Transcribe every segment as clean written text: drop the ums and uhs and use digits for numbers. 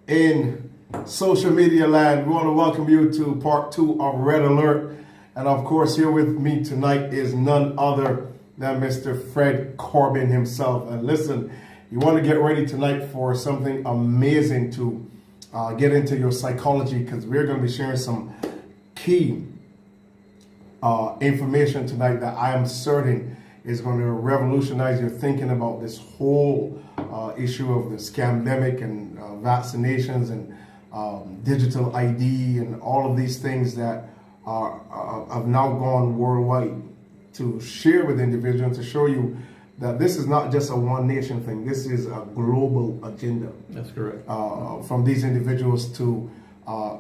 in social media land. We want to welcome you to part 2 of Red Alert. And of course, here with me tonight is none other than Mr. Fred Corbin himself. And listen, you want to get ready tonight for something amazing to get into your psychology, because we're going to be sharing some key information tonight that I am certain is going to revolutionize your thinking about this whole issue of the scamdemic and vaccinations and digital ID and all of these things that have now gone worldwide, to share with individuals, to show you that this is not just a one nation thing. This is a global agenda. That's correct. From these individuals to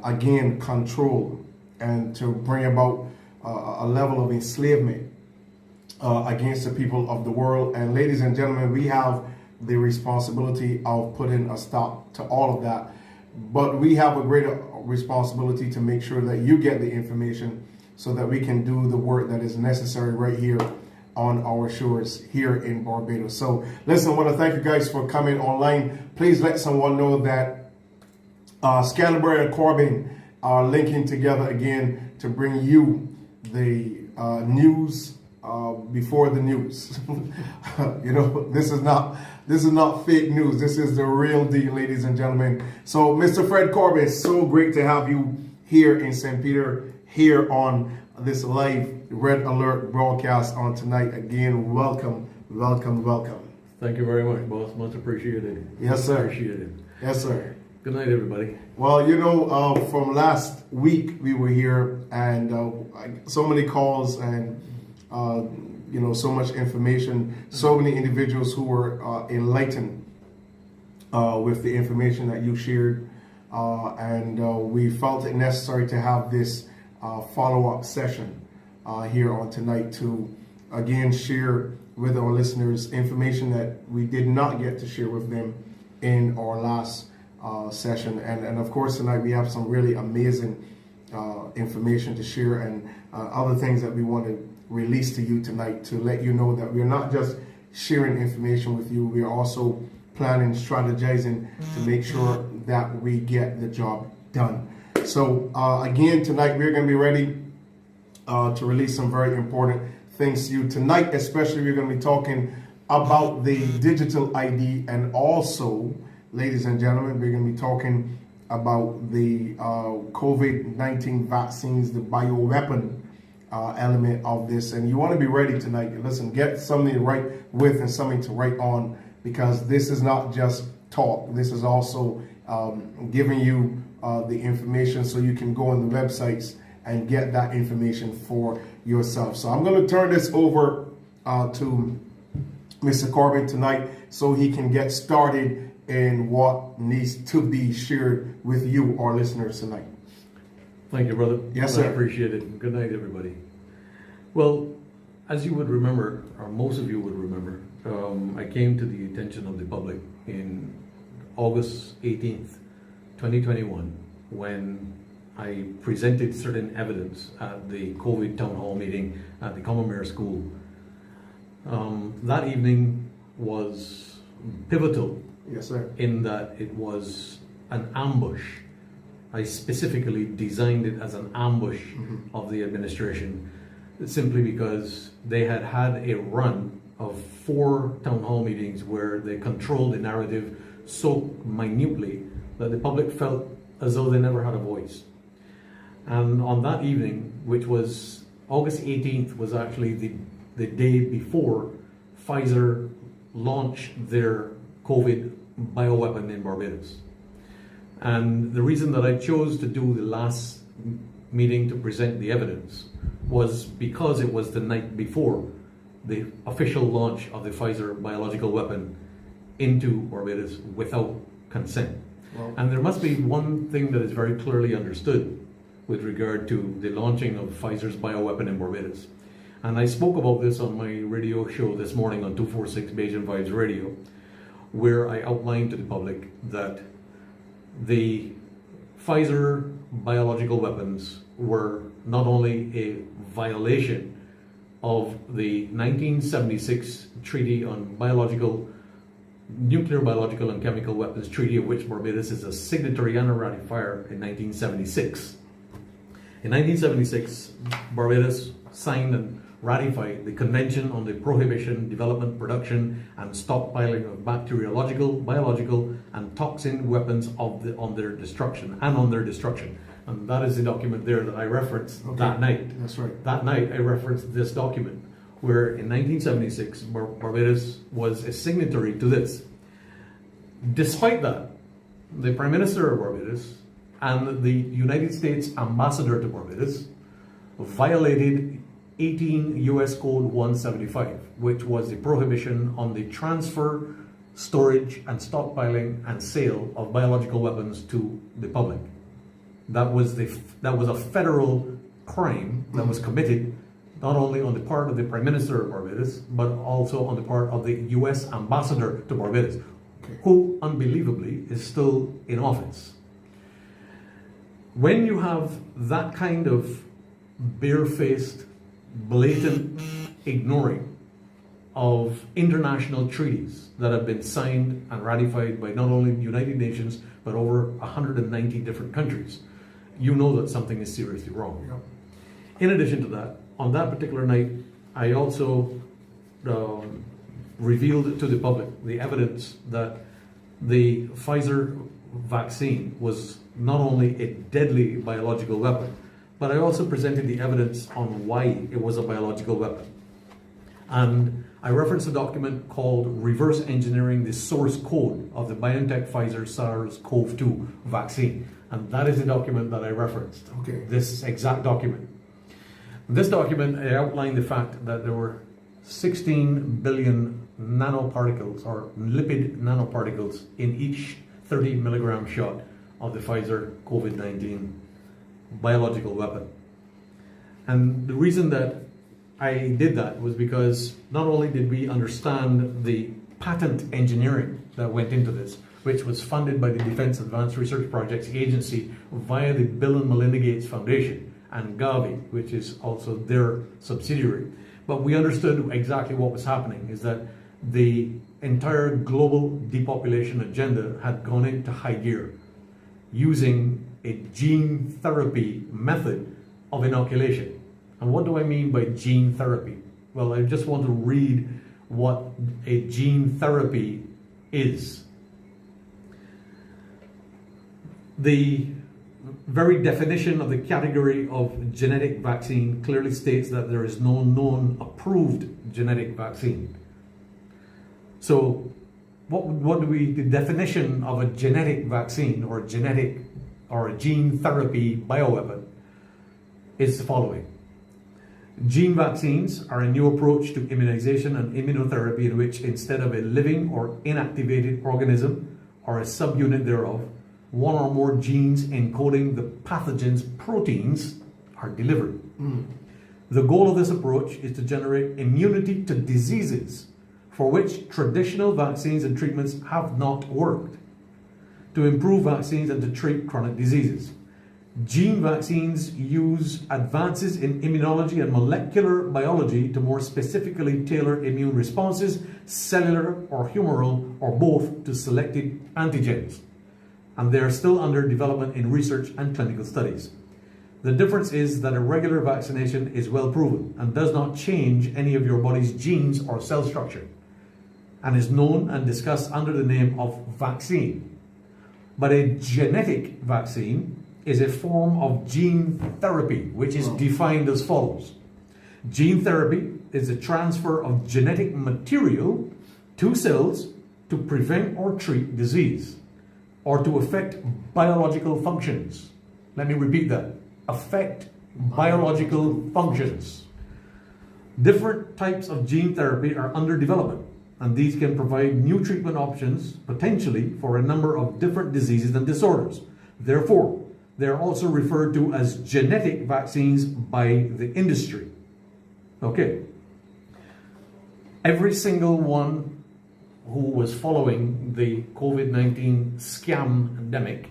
again control and to bring about a level of enslavement against the people of the world. And ladies and gentlemen, we have the responsibility of putting a stop to all of that. But we have a greater responsibility to make sure that you get the information so that we can do the work that is necessary right here on our shores here in Barbados. So listen, I want to thank you guys for coming online. Please let someone know that Scantlebury and CORBIN are linking together again to bring you the news before the news. You know, this is not fake news. This is the real deal, ladies and gentlemen. So Mr. Fred Corbin, it's so great to have you here in St. Peter, here on this live Red Alert broadcast on tonight. Again, welcome, welcome, welcome. Thank you very much, boss. Much appreciated. Yes, sir. Appreciated. Yes, sir. Good night, everybody. Well, you know, from last week we were here, and so many calls and you know, so much information, so many individuals who were enlightened with the information that you shared, and we felt it necessary to have this follow-up session here on tonight to again share with our listeners information that we did not get to share with them in our last session. And of course tonight we have some really amazing information to share, and other things that we want to release to you tonight, to let you know that we're not just sharing information with you, we are also planning, strategizing to make sure that we get the job done. So again, tonight we're going to be ready to release some very important things to you. Tonight especially, we're going to be talking about the digital ID, and also, ladies and gentlemen, we're going to be talking about the COVID-19 vaccines, the bioweapon element of this. And you want to be ready tonight. Listen, get something to write with and something to write on, because this is not just talk. This is also giving you the information so you can go on the websites and get that information for yourself. So I'm going to turn this over to Mr. Corbin tonight so he can get started in what needs to be shared with you, our listeners, tonight. Thank you, brother. Yes, sir. I appreciate it. Good night, everybody. Well, as you would remember, or most of you would remember, I came to the attention of the public in August 18th, 2021, when I presented certain evidence at the COVID town hall meeting at the Commonwealth School. That evening was pivotal. Yes, sir. In that it was an ambush. I specifically designed it as an ambush of the administration, simply because they had had a run of 4 town hall meetings where they controlled the narrative so minutely that the public felt as though they never had a voice. And on that evening, which was August 18th, was actually the day before Pfizer launched their COVID bioweapon in Barbados. And the reason that I chose to do the last meeting to present the evidence was because it was the night before the official launch of the Pfizer biological weapon into Barbados without consent. Well, and there must be one thing that is very clearly understood with regard to the launching of Pfizer's bioweapon in Barbados. And I spoke about this on my radio show this morning on 246 Bajan Vibes Radio, where I outlined to the public that the Pfizer biological weapons were not only a violation of the 1976 Treaty on Biological Nuclear, Biological, and Chemical Weapons Treaty, of which Barbados is a signatory and a ratifier in 1976. In 1976, Barbados signed and ratified the Convention on the Prohibition, Development, Production, and Stockpiling of Bacteriological, Biological, and Toxin Weapons on their destruction. And that is the document there that I referenced that night. That's right. That night, I referenced this document, where in 1976, Barbados was a signatory to this. Despite that, the Prime Minister of Barbados and the United States Ambassador to Barbados violated 18 U.S. Code 175, which was the prohibition on the transfer, storage, and stockpiling and sale of biological weapons to the public. That was a federal crime that was committed not only on the part of the Prime Minister of Barbados, but also on the part of the U.S. Ambassador to Barbados, who, unbelievably, is still in office. When you have that kind of barefaced, blatant ignoring of international treaties that have been signed and ratified by not only the United Nations, but over 190 different countries, you know that something is seriously wrong. Yep. In addition to that, on that particular night, I also revealed to the public the evidence that the Pfizer vaccine was not only a deadly biological weapon, but I also presented the evidence on why it was a biological weapon. And I referenced a document called Reverse Engineering the Source Code of the BioNTech Pfizer SARS-CoV-2 vaccine. And that is the document that I referenced. Okay. This exact document. This document, I outlined the fact that there were 16 billion nanoparticles or lipid nanoparticles in each 30 milligram shot of the Pfizer COVID-19 biological weapon. And the reason that I did that was because not only did we understand the patent engineering that went into this, which was funded by the Defense Advanced Research Projects Agency via the Bill and Melinda Gates Foundation and Gavi, which is also their subsidiary. But we understood exactly what was happening, is that the entire global depopulation agenda had gone into high gear using a gene therapy method of inoculation. And what do I mean by gene therapy? Well, I just want to read what a gene therapy is. The very definition of the category of genetic vaccine clearly states that there is no known approved genetic vaccine. So the definition of a genetic vaccine or a gene therapy bioweapon is the following. Gene vaccines are a new approach to immunization and immunotherapy in which instead of a living or inactivated organism or a subunit thereof, one or more genes encoding the pathogen's proteins are delivered. The goal of this approach is to generate immunity to diseases for which traditional vaccines and treatments have not worked, to improve vaccines and to treat chronic diseases. Gene vaccines use advances in immunology and molecular biology to more specifically tailor immune responses, cellular or humoral, or both, to selected antigens. And they are still under development in research and clinical studies. The difference is that a regular vaccination is well proven and does not change any of your body's genes or cell structure, and is known and discussed under the name of vaccine. But a genetic vaccine is a form of gene therapy, which is defined as follows. Gene therapy is the transfer of genetic material to cells to prevent or treat disease, or to affect biological functions. Let me repeat that. Affect biological functions. Different types of gene therapy are under development, and these can provide new treatment options, potentially, for a number of different diseases and disorders. Therefore, they are also referred to as genetic vaccines by the industry. Okay. Every single one who was following the COVID-19 scam pandemic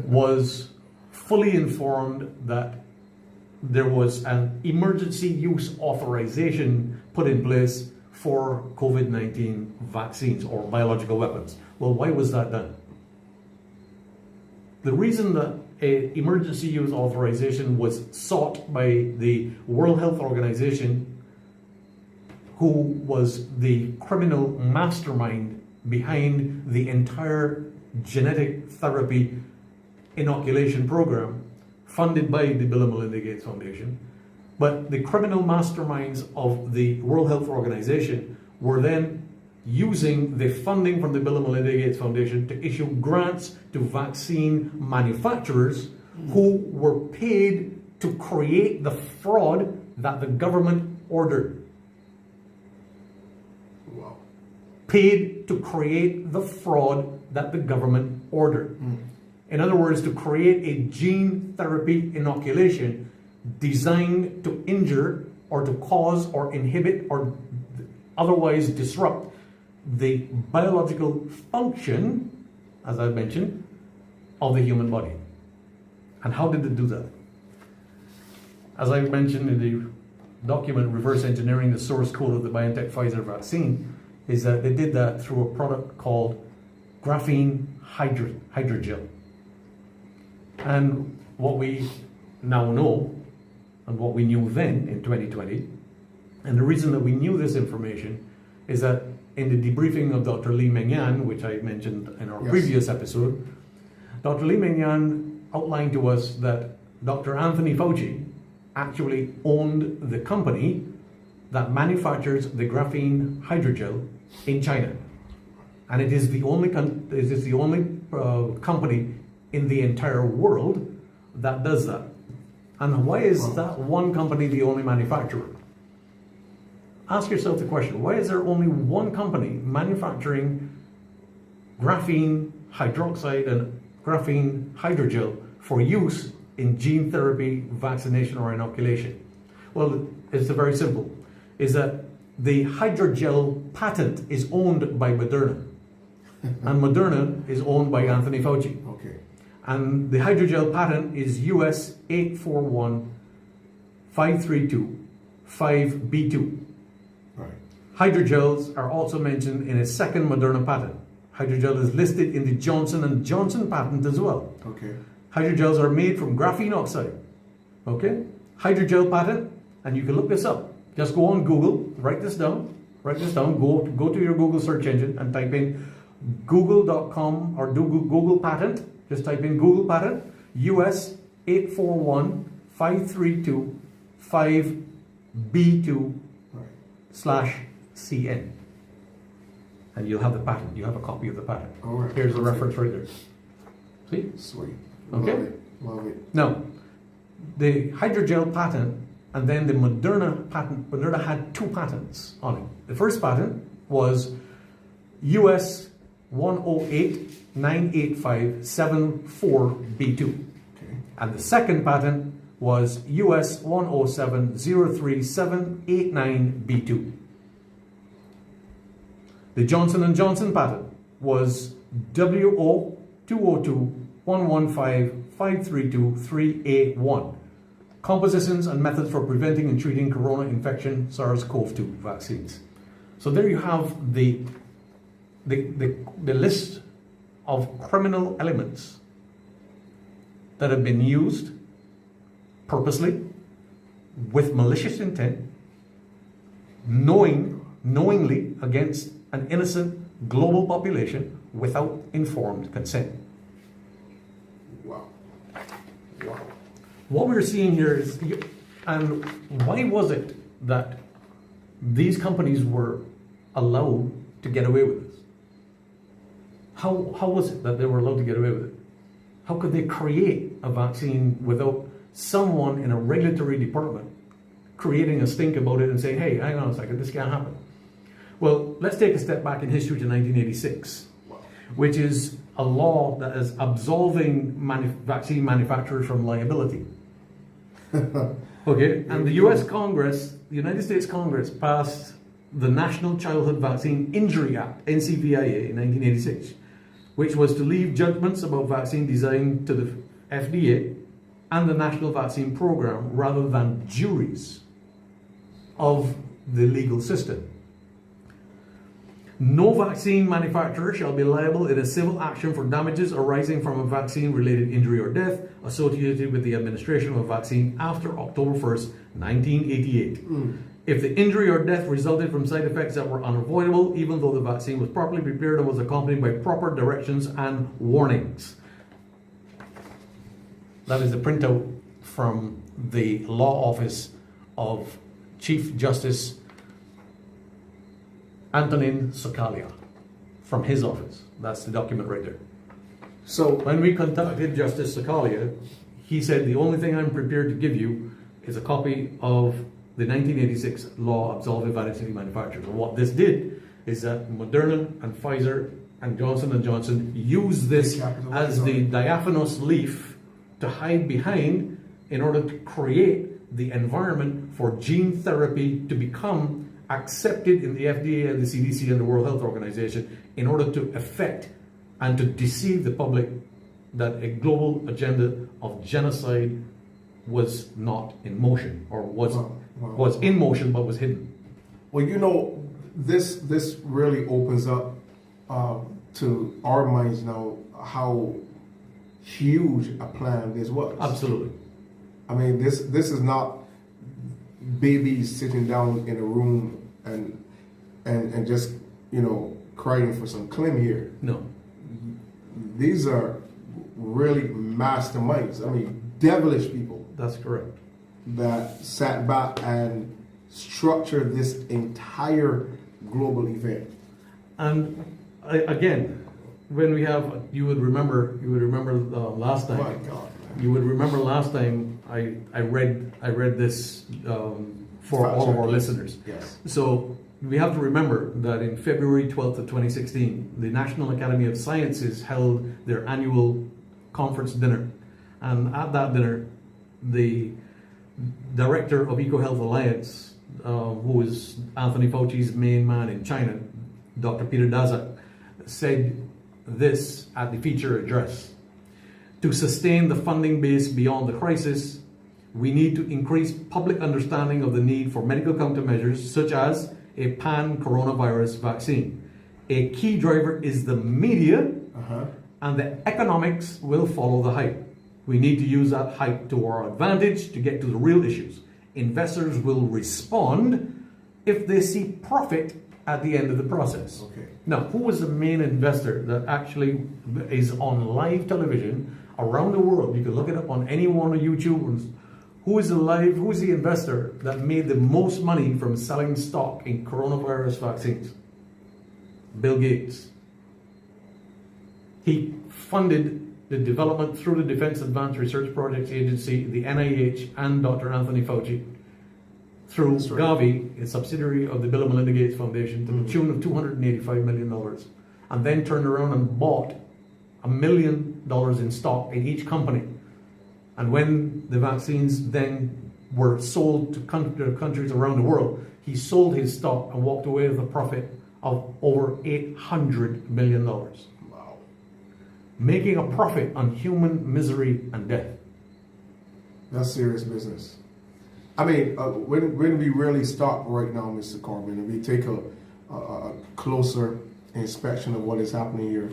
was fully informed that there was an emergency use authorization put in place for COVID-19 vaccines or biological weapons. Well, why was that done? The reason that an emergency use authorization was sought by the World Health Organization, who was the criminal mastermind behind the entire genetic therapy inoculation program funded by the Bill and Melinda Gates Foundation. But the criminal masterminds of the World Health Organization were then using the funding from the Bill and Melinda Gates Foundation to issue grants to vaccine manufacturers who were paid to create the fraud that the government ordered. Wow. Paid to create the fraud that the government ordered. In other words, to create a gene therapy inoculation designed to injure or to cause or inhibit or otherwise disrupt the biological function, as I mentioned, of the human body. And how did they do that? As I mentioned in the document, Reverse Engineering the Source Code of the BioNTech Pfizer vaccine, is that they did that through a product called graphene hydrogel. And what we now know, and what we knew then in 2020, and the reason that we knew this information is that in the debriefing of Dr. Lee Mengyan, which I mentioned in our previous episode, Dr. Lee Mengyan outlined to us that Dr. Anthony Fauci actually owned the company that manufactures the graphene hydrogel in China. And it is the only company in the entire world that does that. And why is that one company the only manufacturer? Ask yourself the question, why is there only one company manufacturing graphene hydroxide and graphene hydrogel for use in gene therapy, vaccination, or inoculation? Well, it's very simple. Is that the hydrogel patent is owned by Moderna. And Moderna is owned by Anthony Fauci. Okay. And the hydrogel patent is US 841-532-5B2. Right. Hydrogels are also mentioned in a second Moderna patent. Hydrogel is listed in the Johnson & Johnson patent as well. Okay. Hydrogels are made from graphene oxide. Okay? Hydrogel patent, and you can look this up. Just go on Google, write this down, go to your Google search engine and type in google.com or do Google patent. Just type in Google patent, US 841-532-5B2/CN. And you'll have the patent. You have a copy of the patent. All right. Here's the reference right there. See? Sweet. Okay. Love it. Now, the hydrogel patent and then the Moderna patent, Moderna had two patents on it. The first patent was US 108-985-74B2. Okay. And the second patent was US 107-037-89B2. The Johnson & Johnson patent was WO 202-115-532-3A1. Compositions and methods for preventing and treating corona infection SARS-CoV-2 vaccines. So there you have the list of criminal elements that have been used purposely, with malicious intent, knowingly against an innocent global population without informed consent. Wow. Wow. What we're seeing here is, and why was it that these companies were allowed to get away with this? How was it that they were allowed to get away with it? How could they create a vaccine without someone in a regulatory department creating a stink about it and saying, hey, hang on a second, this can't happen? Well, let's take a step back in history to 1986, which is a law that is absolving vaccine manufacturers from liability. Okay, and the US Congress, the United States Congress, passed the National Childhood Vaccine Injury Act, NCVIA, in 1986, which was to leave judgments about vaccine design to the FDA and the National Vaccine Program rather than juries of the legal system. No vaccine manufacturer shall be liable in a civil action for damages arising from a vaccine-related injury or death associated with the administration of a vaccine after October 1st, 1988. If the injury or death resulted from side effects that were unavoidable, even though the vaccine was properly prepared and was accompanied by proper directions and warnings. That is a printout from the law office of Chief Justice Antonin Scalia, from his office. That's the document right there. So When we contacted Justice Scalia, he said the only thing I'm prepared to give you is a copy of the 1986 law absolving vaccine manufacturers. And what this did is that Moderna and Pfizer and Johnson & Johnson used this as the diaphanous leaf to hide behind in order to create the environment for gene therapy to become accepted in the FDA and the CDC and the World Health Organization in order to affect and to deceive the public that a global agenda of genocide was not in motion, or was in motion but was hidden. Well, you know, this really opens up to our minds now how huge a plan this was. Absolutely. I mean, this is not babies sitting down in a room and just, you know, crying for some clim here. No. These are really masterminds. I mean, devilish people That's correct. that sat back and structured this entire global event. And again, when we have, you would remember last time. My God, man. You would remember last time I read this for all of our listeners. Yes. So we have to remember that in February 12th of 2016, the National Academy of Sciences held their annual conference dinner. And at that dinner, the director of EcoHealth Alliance, who is Anthony Fauci's main man in China, Dr. Peter Daszak, said this at the feature address. To sustain the funding base beyond the crisis, we need to increase public understanding of the need for medical countermeasures such as a pan-coronavirus vaccine. A key driver is the media, and the economics will follow the hype. We need to use that hype to our advantage to get to the real issues. Investors will respond if they see profit at the end of the process. Okay. Now, who is the main investor that actually is on live television around the world? You can look it up on any one of YouTube. Who is the investor that made the most money from selling stock in coronavirus vaccines? Bill Gates. He funded the development through the Defense Advanced Research Projects Agency, the NIH, and Dr. Anthony Fauci through Gavi, a subsidiary of the Bill and Melinda Gates Foundation, to the tune of $285 million, and then turned around and bought $1 million in stock in each company. And when the vaccines then were sold to countries around the world, he sold his stock and walked away with a profit of over $800 million. Wow. Making a profit on human misery and death. That's serious business. I mean, when we really stop right now, Mr. Corbin, and we take a closer inspection of what is happening here,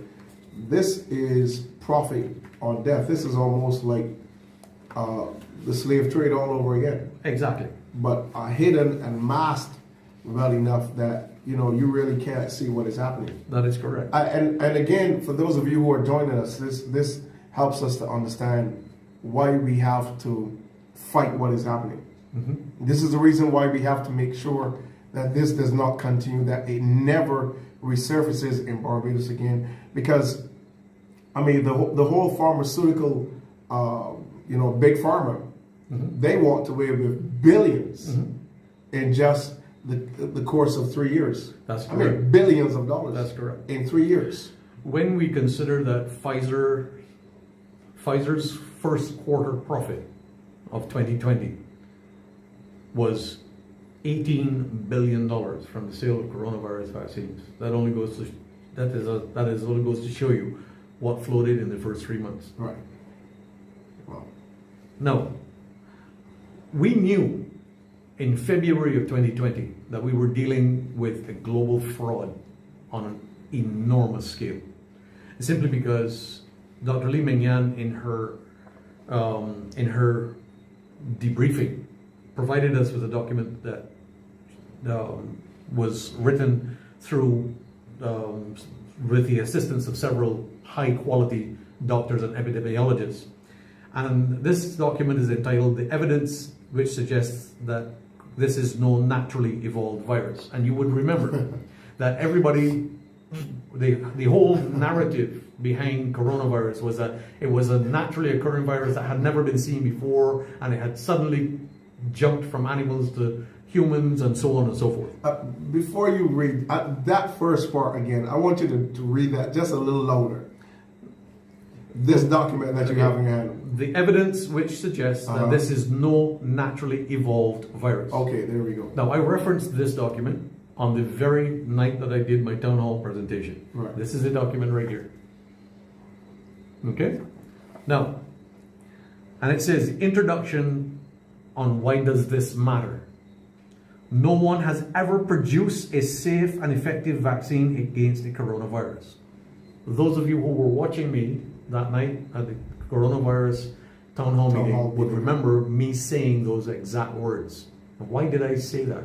this is profit or death. This is almost like the slave trade all over again. Exactly. But hidden and masked well enough that, you know, you really can't see what is happening. That is correct. And again, for those of you who are joining us, this helps us to understand why we have to fight what is happening. Mm-hmm. This is the reason why we have to make sure that this does not continue, that it never resurfaces in Barbados again. Because, I mean, the whole pharmaceutical, big pharma, mm-hmm. they walked away with billions mm-hmm. in just the course of 3 years. That's correct. I mean, billions of dollars. That's correct. In 3 years. When we consider that Pfizer's first quarter profit of 2020 was $18 billion from the sale of coronavirus vaccines, that only goes to show you what flowed in the first 3 months. Right. Wow. Now, we knew in February of 2020 that we were dealing with a global fraud on an enormous scale. Simply because Dr. Lee Meng-Yan in her debriefing provided us with a document that was written through with the assistance of several high quality doctors and epidemiologists. And this document is entitled "The Evidence Which Suggests That This Is No Naturally Evolved Virus." And you would remember that everybody, the whole narrative behind coronavirus was that it was a naturally occurring virus that had never been seen before, and it had suddenly jumped from animals to humans and so on and so forth. Before you read that first part again, I want you to read that just a little louder. This document that you have in your hand. The evidence which suggests that this is no naturally evolved virus. Okay, there we go. Now, I referenced this document on the very night that I did my town hall presentation. Right. This is the document right here. Okay? Now, and it says, introduction on why does this matter? No one has ever produced a safe and effective vaccine against the coronavirus. Those of you who were watching me that night at the coronavirus town hall meeting would remember me saying those exact words. And why did I say that?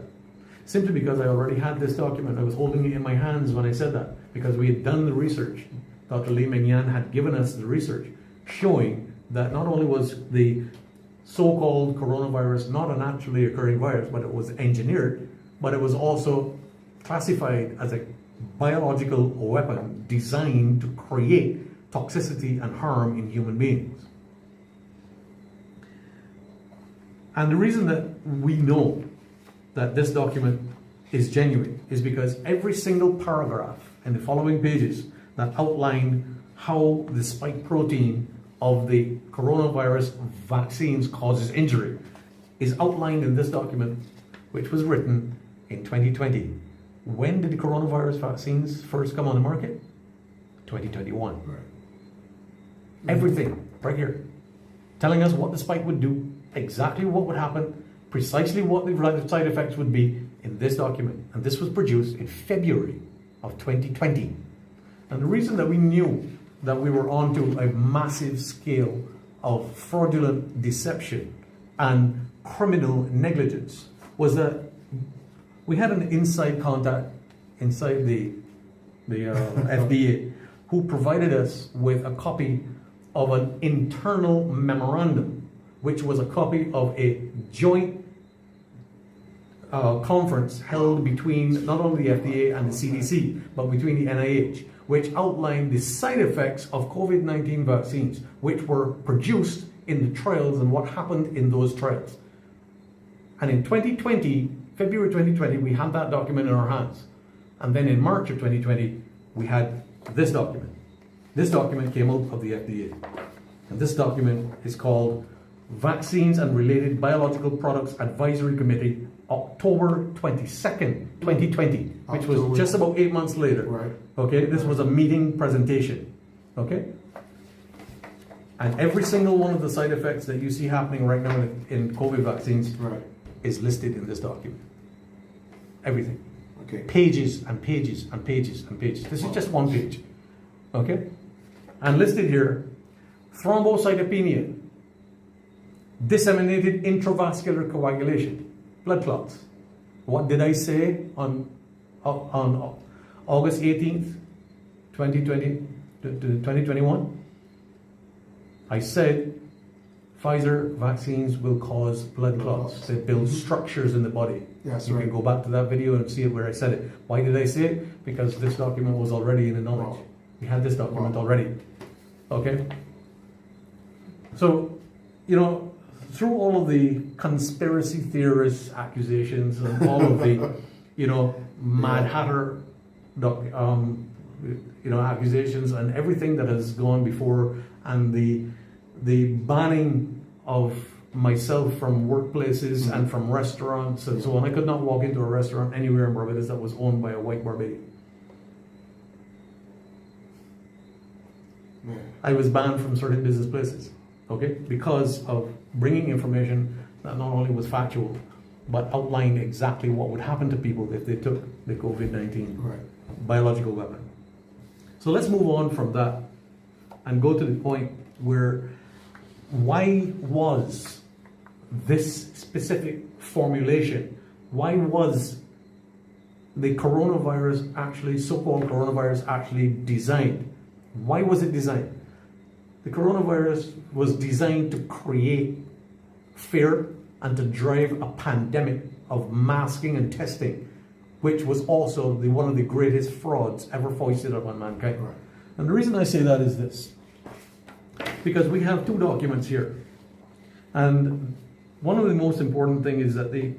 Simply because I already had this document. I was holding it in my hands when I said that, because we had done the research. Dr. Lee Meng-Yan had given us the research showing that not only was the so-called coronavirus not a naturally occurring virus, but it was engineered, but it was also classified as a biological weapon designed to create toxicity and harm in human beings. And the reason that we know that this document is genuine is because every single paragraph in the following pages that outline how the spike protein of the coronavirus vaccines causes injury is outlined in this document, which was written in 2020. When did the coronavirus vaccines first come on the market? 2021. Right. Everything right here, telling us what the spike would do, exactly what would happen, precisely what the side effects would be in this document. And this was produced in February of 2020. And the reason that we knew that we were onto a massive scale of fraudulent deception and criminal negligence was that we had an inside contact inside the FDA who provided us with a copy of an internal memorandum, which was a copy of a joint conference held between not only the FDA and the CDC, but between the NIH, which outlined the side effects of COVID-19 vaccines, which were produced in the trials and what happened in those trials. And in 2020, February 2020, we had that document in our hands. And then in March of 2020, we had this document. This document came out of the FDA. And this document is called Vaccines and Related Biological Products Advisory Committee, October 22nd, 2020, which was just about 8 months later. Right. Okay, this was a meeting presentation. Okay? And every single one of the side effects that you see happening right now in COVID vaccines is listed in this document. Everything. Okay. Pages and pages and pages and pages. This is just one page. Okay? And listed here, thrombocytopenia, disseminated intravascular coagulation, blood clots. What did I say on August 18th, 2021? I said Pfizer vaccines will cause blood clots. They build structures in the body. Yes, you can go back to that video and see it where I said it. Why did I say it? Because this document was already in the knowledge. We had this document already. Okay? So, you know, through all of the conspiracy theorist accusations and all of the, you know, Mad Hatter, accusations and everything that has gone before, and the banning of myself from workplaces and from restaurants and so on. I could not walk into a restaurant anywhere in Barbados that was owned by a white Barbadian. I was banned from certain business places, okay, because of bringing information that not only was factual, but outlined exactly what would happen to people if they took the COVID-19 biological weapon. So let's move on from that and go to the point where why was this specific formulation, why was the coronavirus actually, so-called coronavirus, actually designed? Why was it designed? The coronavirus was designed to create fear and to drive a pandemic of masking and testing, which was also one of the greatest frauds ever foisted upon mankind. Right. And the reason I say that is this, because we have two documents here. And one of the most important things is that the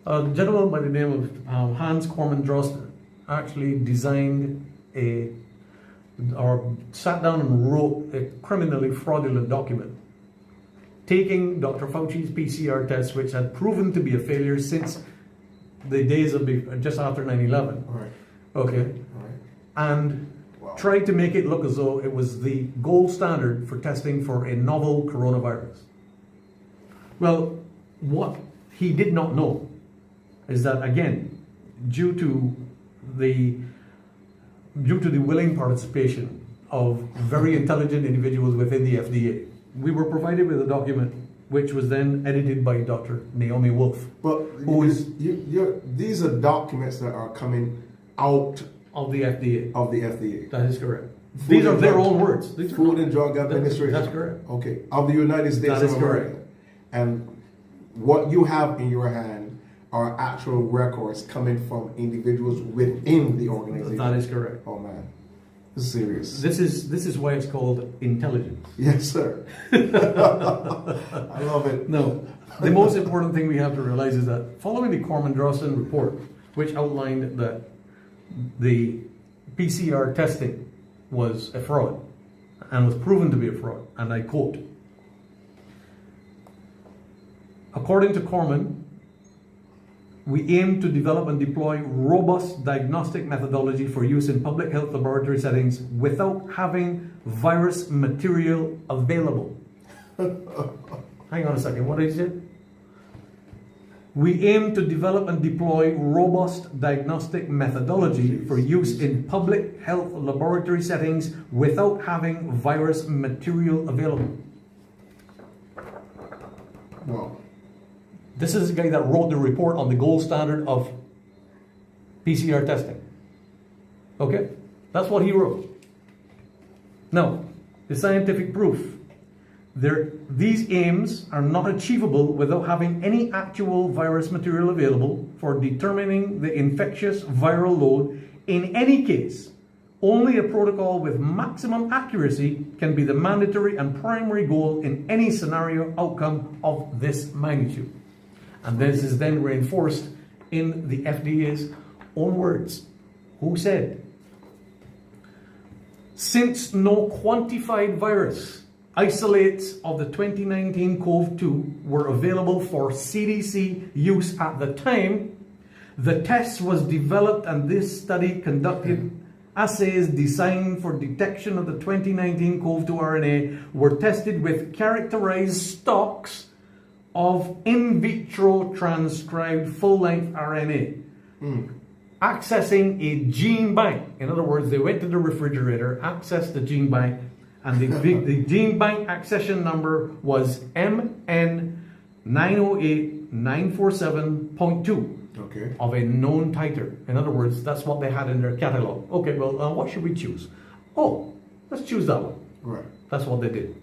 gentleman by the name of Hans Corman Drosten actually designed or sat down and wrote a criminally fraudulent document, taking Dr. Fauci's PCR test, which had proven to be a failure since the days of just after 9/11. Right. Okay. Right. And Wow. tried to make it look as though it was the gold standard for testing for a novel coronavirus. Well, what he did not know is that, again, due to the willing participation of very intelligent individuals within the FDA, we were provided with a document which was then edited by Dr. Naomi Wolf. But these are documents that are coming out Of the FDA. of the FDA. That is correct. Food These are and their Drug- own words. These are Food not- and Drug Administration. That's correct. Okay, of the United States That is of America. correct. And what you have in your hand are actual records coming from individuals within the organization. That is correct. Oh man, this is serious. This is why it's called intelligence. Yes, sir. I love it. No, the most important thing we have to realize is that following the Corman-Drosten report, which outlined that the PCR testing was a fraud and was proven to be a fraud, and I quote, according to Corman, we aim to develop and deploy robust diagnostic methodology for use in public health laboratory settings without having virus material available. Hang on a second, what is it? We aim to develop and deploy robust diagnostic methodology for use in public health laboratory settings without having virus material available. Wow. This is the guy that wrote the report on the gold standard of PCR testing. Okay? That's what he wrote. Now, the scientific proof. These aims are not achievable without having any actual virus material available for determining the infectious viral load. In any case, only a protocol with maximum accuracy can be the mandatory and primary goal in any scenario outcome of this magnitude. And this is then reinforced in the FDA's own words. Who said, since no quantified virus isolates of the 2019 COV-2 were available for CDC use at the time, the test was developed and this study conducted assays designed for detection of the 2019 COV-2 RNA were tested with characterized stocks of in vitro transcribed full-length RNA, accessing a gene bank. In other words, they went to the refrigerator, accessed the gene bank, and the gene bank accession number was MN908947.2 Okay. of a known titer. In other words, that's what they had in their catalog. Okay, well, what should we choose? Oh, let's choose that one. Right. That's what they did.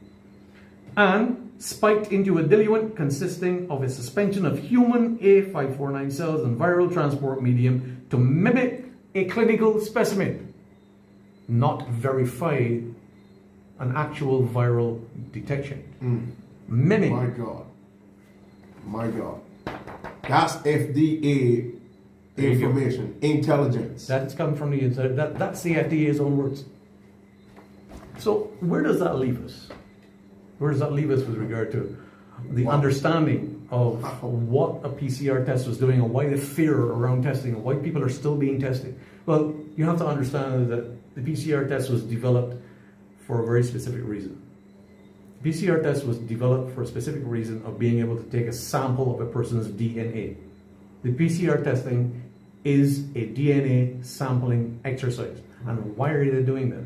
And spiked into a diluent consisting of a suspension of human A549 cells and viral transport medium to mimic a clinical specimen, not verify an actual viral detection. Mimic. My God. My God. That's FDA information, intelligence. That's come from the inside. That's the FDA's own words. So where does that leave us? Where does that leave us with regard to the understanding of what a PCR test was doing and why the fear around testing and why people are still being tested? Well, you have to understand that the PCR test was developed for a very specific reason. The PCR test was developed for a specific reason of being able to take a sample of a person's DNA. The PCR testing is a DNA sampling exercise. And why are they doing that?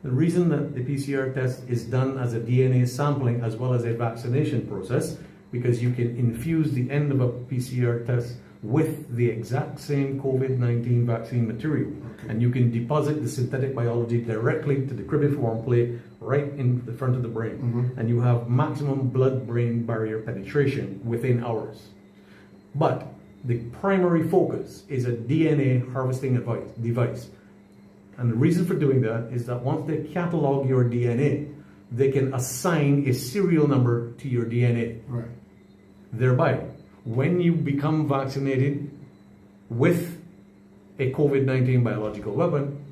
The reason that the PCR test is done as a DNA sampling as well as a vaccination process, because you can infuse the end of a PCR test with the exact same COVID-19 vaccine material. Okay. And you can deposit the synthetic biology directly to the cribriform plate right in the front of the brain. Mm-hmm. And you have maximum blood-brain barrier penetration within hours. But the primary focus is a DNA harvesting device. And the reason for doing that is that once they catalog your DNA, they can assign a serial number to your DNA. Right. Thereby, when you become vaccinated with a COVID-19 biological weapon,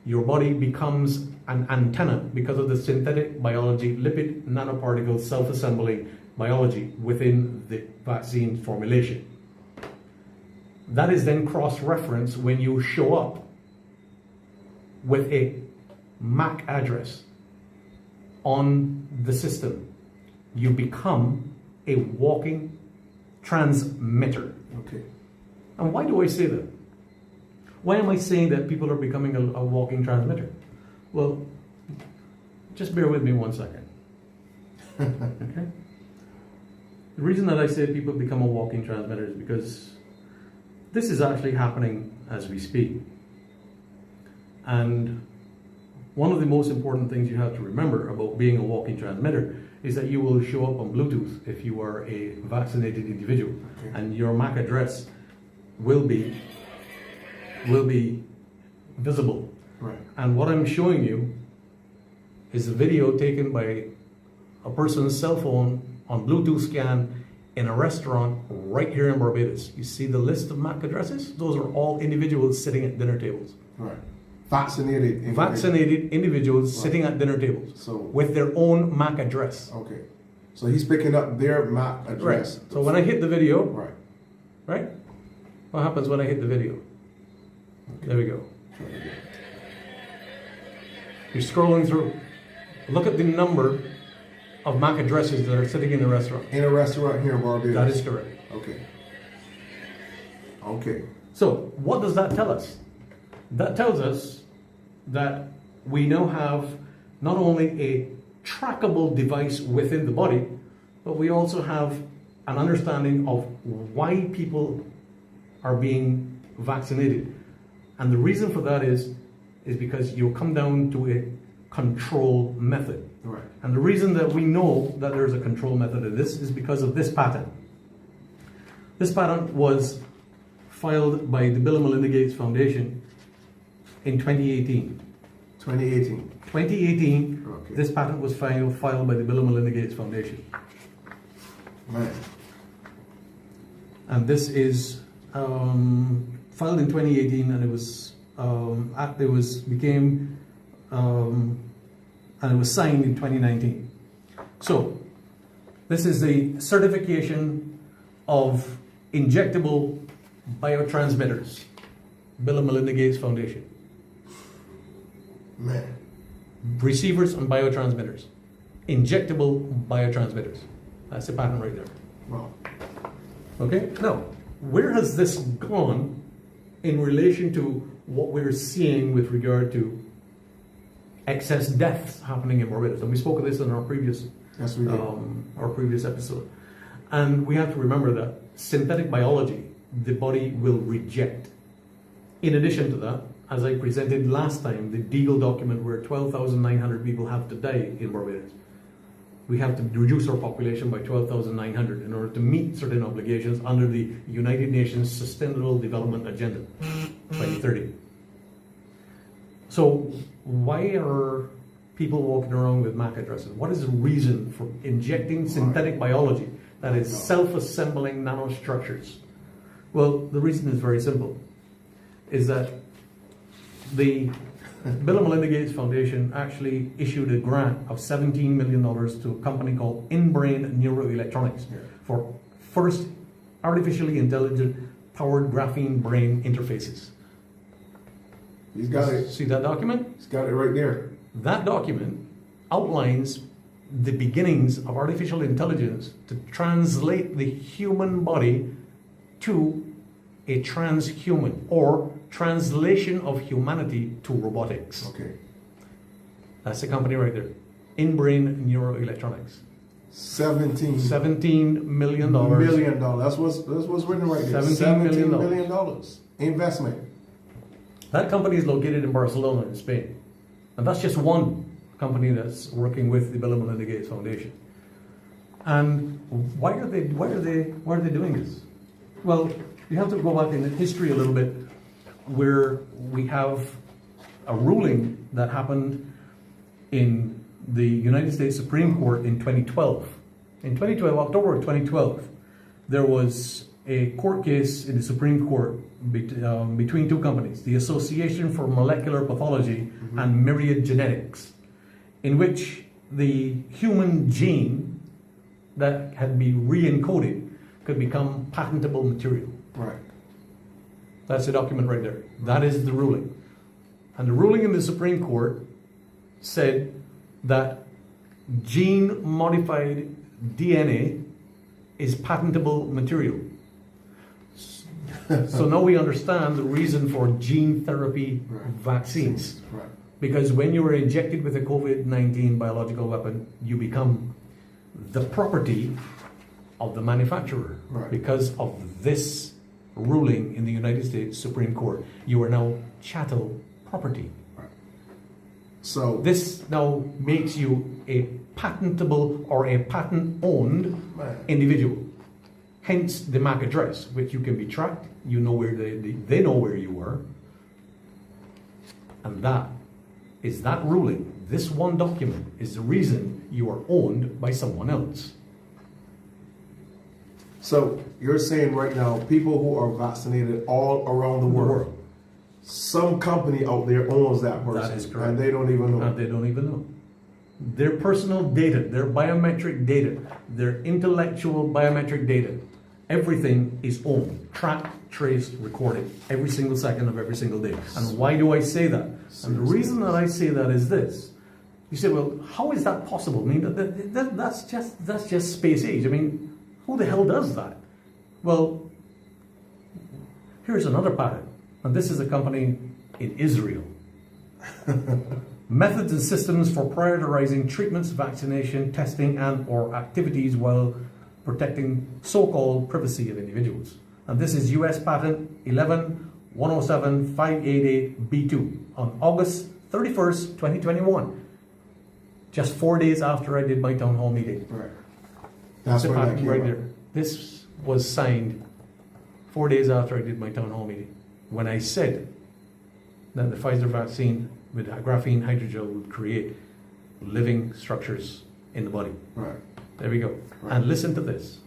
your body becomes an antenna because of the synthetic biology, lipid nanoparticle self-assembling biology within the vaccine formulation. That is then cross-referenced when you show up with a MAC address on the system. You become a walking transmitter. Okay. And why do I say that? Why am I saying that people are becoming a walking transmitter? Well, just bear with me 1 second. Okay? The reason that I say people become a walking transmitter is because this is actually happening as we speak. And one of the most important things you have to remember about being a walking transmitter is that you will show up on Bluetooth if you are a vaccinated individual. Okay. And your MAC address will be visible. Right. And what I'm showing you is a video taken by a person's cell phone on Bluetooth scan in a restaurant right here in Barbados. You see the list of MAC addresses? Those are all individuals sitting at dinner tables. Right. Vaccinated individuals right. sitting at dinner tables So with their own MAC address. okay. So he's picking up their MAC address. Right. So when I hit the video, right. What happens when I hit the video? Okay. There we go. You're scrolling through. Look at the number of MAC addresses that are sitting in the restaurant. In a restaurant here in Barbados. That is correct. Okay. Okay. So what does that tell us? That tells us that we now have not only a trackable device within the body, but we also have an understanding of why people are being vaccinated. And the reason for that is because you come down to a control method. Right. And the reason that we know that there's a control method of this is because of this patent. This patent was filed by the Bill and Melinda Gates Foundation in 2018. 2018. 2018, Okay. this patent was filed by the Bill and Melinda Gates Foundation. Man. And this is filed in 2018, and it was signed in 2019. So this is the certification of injectable biotransmitters, Bill and Melinda Gates Foundation. Man. Receivers and biotransmitters, injectable biotransmitters. That's the patent right there. Wow. Okay, now, where has this gone in relation to what we're seeing with regard to excess deaths happening in Barbados? And we spoke of this in our previous, Yes, we did. our previous episode. And we have to remember that synthetic biology, the body will reject. In addition to that, as I presented last time, the Deagle document where 12,900 people have to die in Barbados. We have to reduce our population by 12,900 in order to meet certain obligations under the United Nations Sustainable Development Agenda 2030. So why are people walking around with MAC addresses? What is the reason for injecting synthetic biology that is self-assembling nanostructures? Well, the reason is very simple, is that the Bill and Melinda Gates Foundation actually issued a grant of $17 million to a company called In-Brain Neuroelectronics for first artificially intelligent powered graphene brain interfaces. He's got it. See that document? He's got it right there. That document outlines the beginnings of artificial intelligence to translate the human body to a transhuman or translation of humanity to robotics. Okay. That's the company right there. In-brain neuroelectronics. 17 million. Million dollars. That's what's written right there. $17 million. $17 million investment. That company is located in Barcelona, in Spain. And that's just one company that's working with the Bill and Melinda Gates Foundation. And why are they doing this? Well, you have to go back in history a little bit, where we have a ruling that happened in the United States Supreme Court in 2012. In 2012, October of 2012, there was a court case in the Supreme Court between two companies, the Association for Molecular Pathology and Myriad Genetics, in which the human gene that had been re-encoded could become patentable material. Right. That's the document right there. That is the ruling. And the ruling in the Supreme Court said that gene-modified DNA is patentable material. So now we understand the reason for gene therapy vaccines. Right. Because when you are injected with a COVID-19 biological weapon, you become the property of the manufacturer. Right. Because of this ruling in the United States Supreme Court, you are now chattel property. Right. So this now makes you a patentable or a patent-owned individual. Hence the MAC address, which you can be tracked. You know where they know where you were, and that is that ruling. This one document is the reason you are owned by someone else. So you're saying right now, people who are vaccinated all around the world, some company out there owns that person. That is correct. And they don't even know. And they don't even know. Their personal data, their biometric data, their intellectual biometric data, everything is owned, tracked, traced, recorded, every single second of every single day. And why do I say that? And the reason that I say that is this. You say, well, how is that possible? I mean, that's just space age. I mean, who the hell does that? Well, here's another pattern. And this is a company in Israel. Methods and systems for prioritizing treatments, vaccination, testing, and or activities while protecting so-called privacy of individuals. And this is US Patent 11-107-588-B2 on August 31st, 2021. Just 4 days after I did my town hall meeting. Right. That's the where that patent came right up. there. This was signed 4 days after I did my town hall meeting, when I said that the Pfizer vaccine with graphene hydrogel would create living structures in the body. Right. There we go. Right. And listen to this.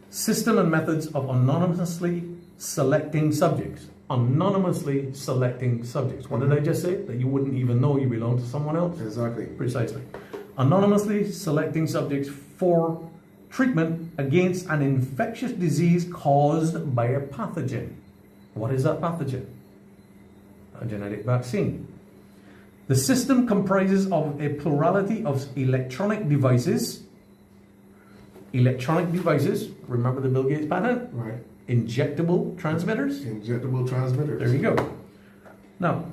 System and methods of anonymously selecting subjects. Anonymously selecting subjects. What did I just say? That you wouldn't even know you belong to someone else? Exactly. Precisely. Anonymously selecting subjects for treatment against an infectious disease caused by a pathogen. What is that pathogen? A genetic vaccine. The system comprises of a plurality of electronic devices. Electronic devices, remember the Bill Gates patent? Right. Injectable transmitters. Injectable transmitters. There you go. Now,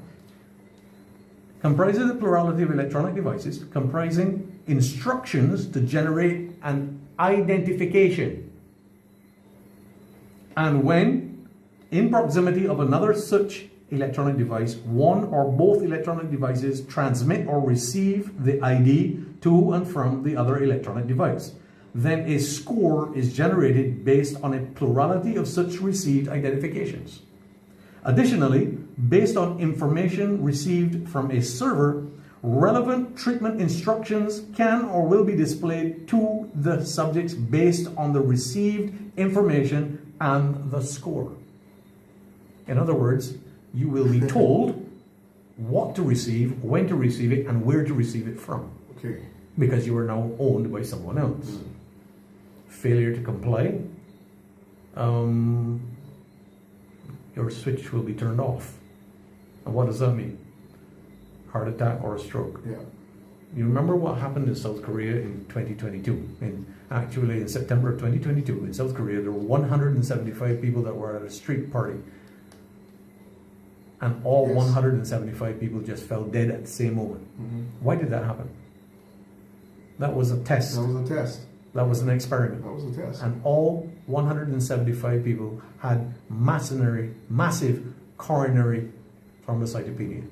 comprises a plurality of electronic devices comprising instructions to generate an identification. And when in proximity of another such electronic device, one or both electronic devices transmit or receive the ID to and from the other electronic device, then a score is generated based on a plurality of such received identifications. Additionally, based on information received from a server, relevant treatment instructions can or will be displayed to the subjects based on the received information and the score. In other words, you will be told what to receive, when to receive it, and where to receive it from. Okay. Because you are now owned by someone else. Failure to comply, your switch will be turned off. And what does that mean? Heart attack or a stroke. Yeah. You remember what happened in South Korea in 2022? Actually, in September of 2022, in South Korea, there were 175 people that were at a street party. And all Yes. 175 people just fell dead at the same moment. Mm-hmm. Why did that happen? That was a test. That was a test. That was an experiment. That was a test. And all 175 people had massive coronary thrombocytopenia,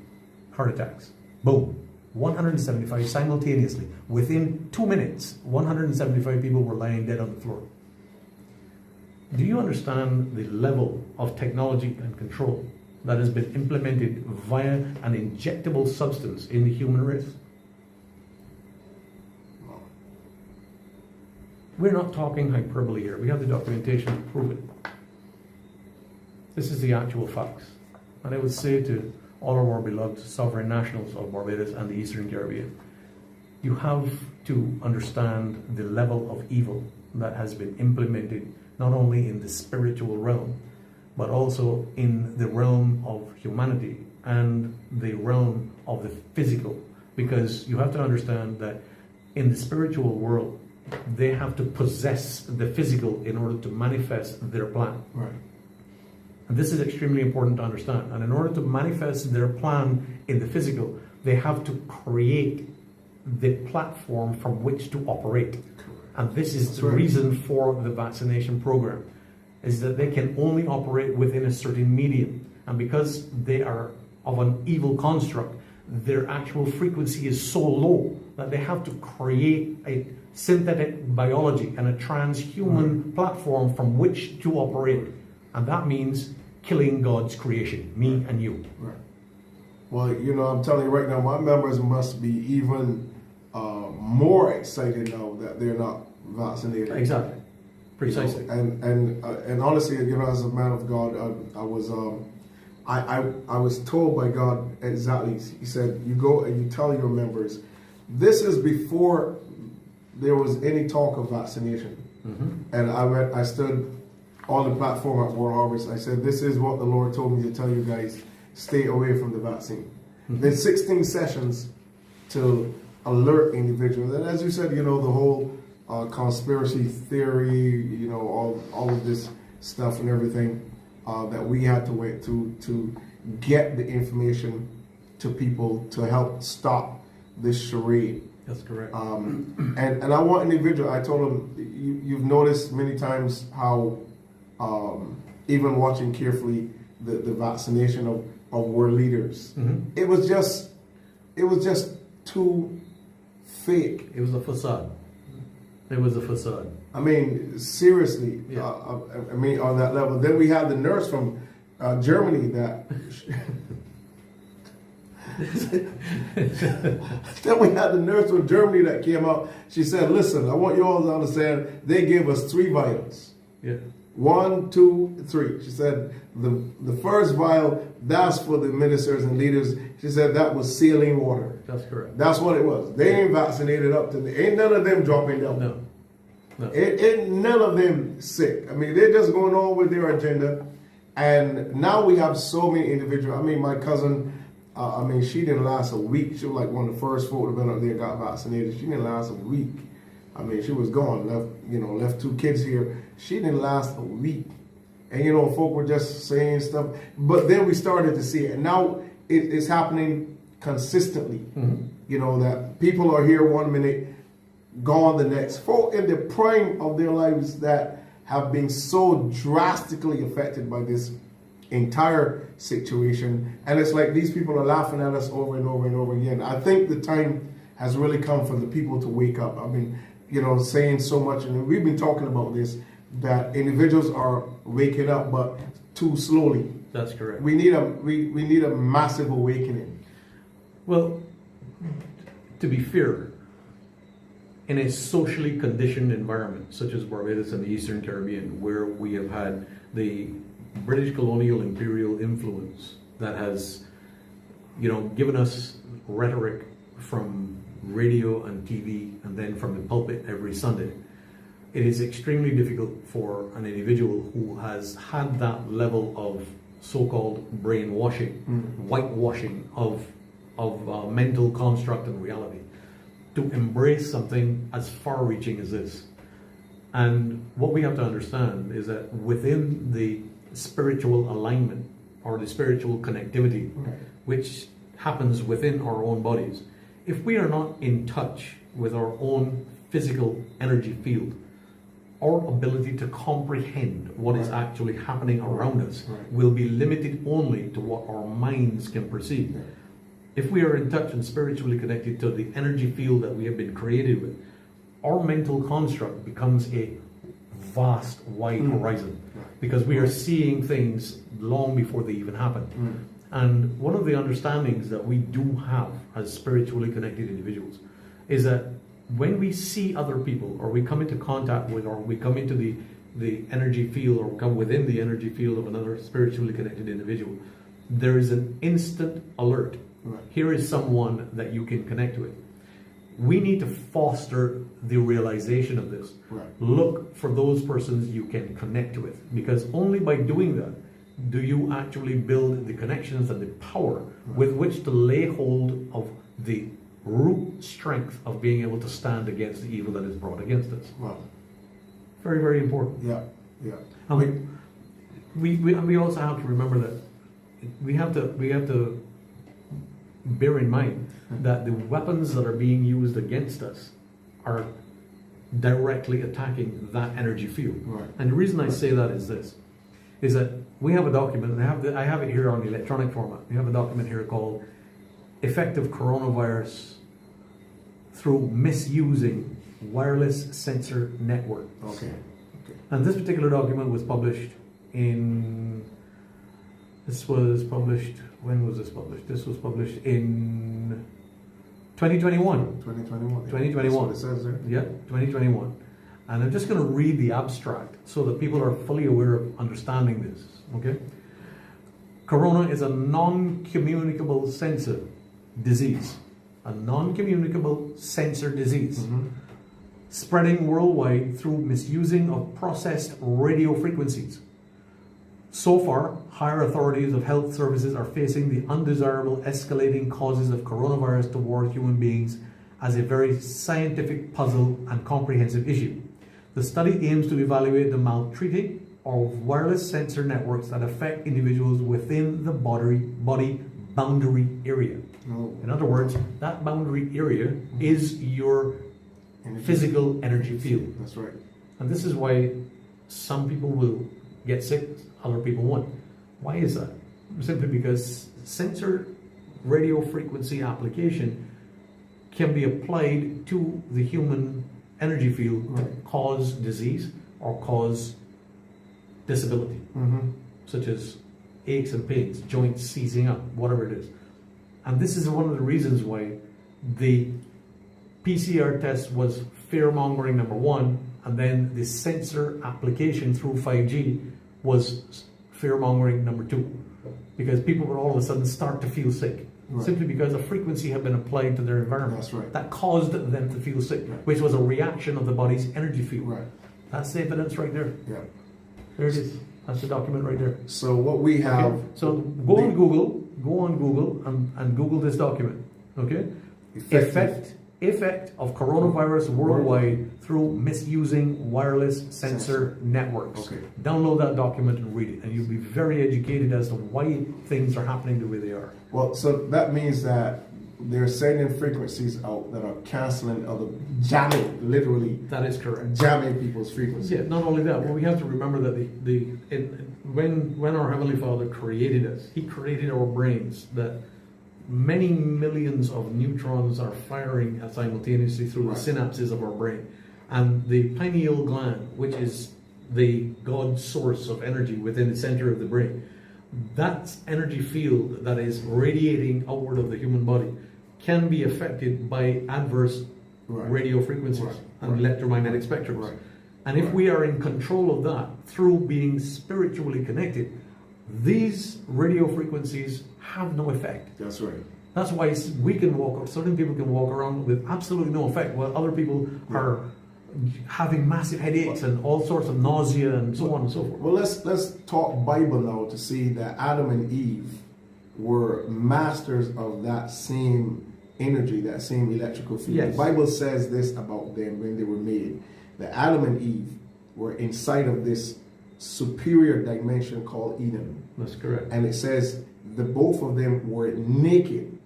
heart attacks. Boom. 175 simultaneously. Within 2 minutes, 175 people were lying dead on the floor. Do you understand the level of technology and control that has been implemented via an injectable substance in the human race? We're not talking hyperbole here. We have the documentation to prove it. This is the actual facts. And I would say to all of our beloved sovereign nationals of Barbados and the Eastern Caribbean, you have to understand the level of evil that has been implemented not only in the spiritual realm, but also in the realm of humanity and the realm of the physical. Because you have to understand that in the spiritual world, they have to possess the physical in order to manifest their plan. Right. And this is extremely important to understand. And in order to manifest their plan in the physical, they have to create the platform from which to operate. Correct. And this is That's the right. reason for the vaccination program, is that they can only operate within a certain medium. And because they are of an evil construct, their actual frequency is so low that they have to create a synthetic biology and a transhuman platform from which to operate. And that means killing God's creation, me and you. Right. Well, you know, I'm telling you right now, my members must be even more excited now that they're not vaccinated. Exactly. Precisely. And honestly, you know, as a man of God, I was told by God exactly. He said, "You go and you tell your members." This is before there was any talk of vaccination. Mm-hmm. And I stood on the platform at World Harvest. I said, "This is what the Lord told me to tell you guys: stay away from the vaccine." Mm-hmm. There's 16 sessions to alert individuals, and as you said, you know, the whole conspiracy theory, you know, all of this stuff and everything that we had to wait to get the information to people to help stop this charade. That's correct. And I want individual. I told them, you've noticed many times how even watching carefully the vaccination of world leaders, mm-hmm. it was just too fake. It was a facade. It was a facade. I mean, seriously. Yeah. I mean, on that level. Then we had the nurse from Germany that. Then we had the nurse from Germany that came out. She said, "Listen, I want you all to understand. They gave us 3 vials. Yeah. 1, 2, 3. She said the first vial, that's for the ministers and leaders. She said that was saline water. That's correct. That's what it was. They ain't vaccinated up to ain't none of them dropping down. No. Ain't none of them sick. I mean, they're just going on with their agenda. And now we have so many individuals. I mean, my cousin, she didn't last a week. She was like one of the first folk that been up there got vaccinated. She didn't last a week. I mean, she was gone, left 2 kids here. She didn't last a week. And, you know, folk were just saying stuff. But then we started to see it. And now it's happening consistently. Mm-hmm. You know, that people are here 1 minute, gone the next. Folk in the prime of their lives that have been so drastically affected by this entire situation. And it's like these people are laughing at us over and over and over again. I think the time has really come for the people to wake up. I mean, you know, saying so much, and we've been talking about this, that individuals are waking up, but too slowly. That's correct. We need a massive awakening. Well, to be fair, in a socially conditioned environment such as Barbados and the Eastern Caribbean, where we have had the British colonial imperial influence that has, you know, given us rhetoric from radio and TV and then from the pulpit every Sunday, it is extremely difficult for an individual who has had that level of so-called brainwashing, whitewashing of mental construct and reality, to embrace something as far-reaching as this. And what we have to understand is that within the spiritual alignment or the spiritual connectivity, which happens within our own bodies, if we are not in touch with our own physical energy field, our ability to comprehend what is actually happening around us will be limited only to what our minds can perceive. If we are in touch and spiritually connected to the energy field that we have been created with, our mental construct becomes a vast, wide horizon, because we are seeing things long before they even happen. And one of the understandings that we do have as spiritually connected individuals is that when we see other people, or we come into contact with, or we come into the energy field, or come within the energy field of another spiritually connected individual, there is an instant alert. Here is someone that you can connect with. We need to foster the realization of this. Look for those persons you can connect with, because only by doing that do you actually build the connections and the power with which to lay hold of the root strength of being able to stand against the evil that is brought against us. Very, very important. And we also have to remember that we have to bear in mind that the weapons that are being used against us are directly attacking that energy field. And the reason I say that is this, is that we have a document, and I have it here on the electronic format. We have a document here called Effective Coronavirus Through Misusing Wireless Sensor Network. And this particular document was published when was this published? This was published in 2021. 2021. That's what it says there. Yeah, 2021. And I'm just going to read the abstract so that people are fully aware of understanding this. Okay? Corona is a non-communicable sensor disease. A non-communicable sensor disease. Spreading worldwide through misusing of processed radio frequencies. So far, higher authorities of health services are facing the undesirable escalating causes of coronavirus toward human beings as a very scientific puzzle and comprehensive issue. The study aims to evaluate the maltreating of wireless sensor networks that affect individuals within the body boundary area. In other words, that boundary area is your physical energy field. That's right. And this is why some people will get sick, other people won't. Why is that? Simply because sensor radio frequency application can be applied to the human energy field to cause disease or cause disability, such as aches and pains, joints seizing up, whatever it is. And this is one of the reasons why the PCR test was fear-mongering, number one, and then the sensor application through 5G was fear-mongering, number two, because people would all of a sudden start to feel sick, simply because a frequency had been applied to their environment that caused them to feel sick, which was a reaction of the body's energy field. That's the evidence right there. There it is. That's the document right there. So what we have... So go on Google and Google this document. Okay? Effect of coronavirus worldwide through misusing wireless sensor networks. Download that document and read it, and you'll be very educated as to why things are happening the way they are. Well, so that means that they're sending frequencies out that are canceling other, jamming, literally. That is correct. Jamming people's frequencies. Yeah, not only that, but we have to remember that when our Heavenly Father created us, He created our brains that many millions of neutrons are firing simultaneously through the synapses of our brain. And the pineal gland, which is the God source of energy within the center of the brain, that energy field that is radiating outward of the human body can be affected by adverse radio frequencies and electromagnetic spectrums. And if we are in control of that through being spiritually connected, these radio frequencies have no effect. That's right. That's why we can certain people can walk around with absolutely no effect, while other people are having massive headaches and all sorts of nausea and so on and so forth. Well, let's talk Bible now to see that Adam and Eve were masters of that same energy, that same electrical field. Yes. The Bible says this about them when they were made, that Adam and Eve were inside of this superior dimension called Eden. That's correct. And it says the both of them were naked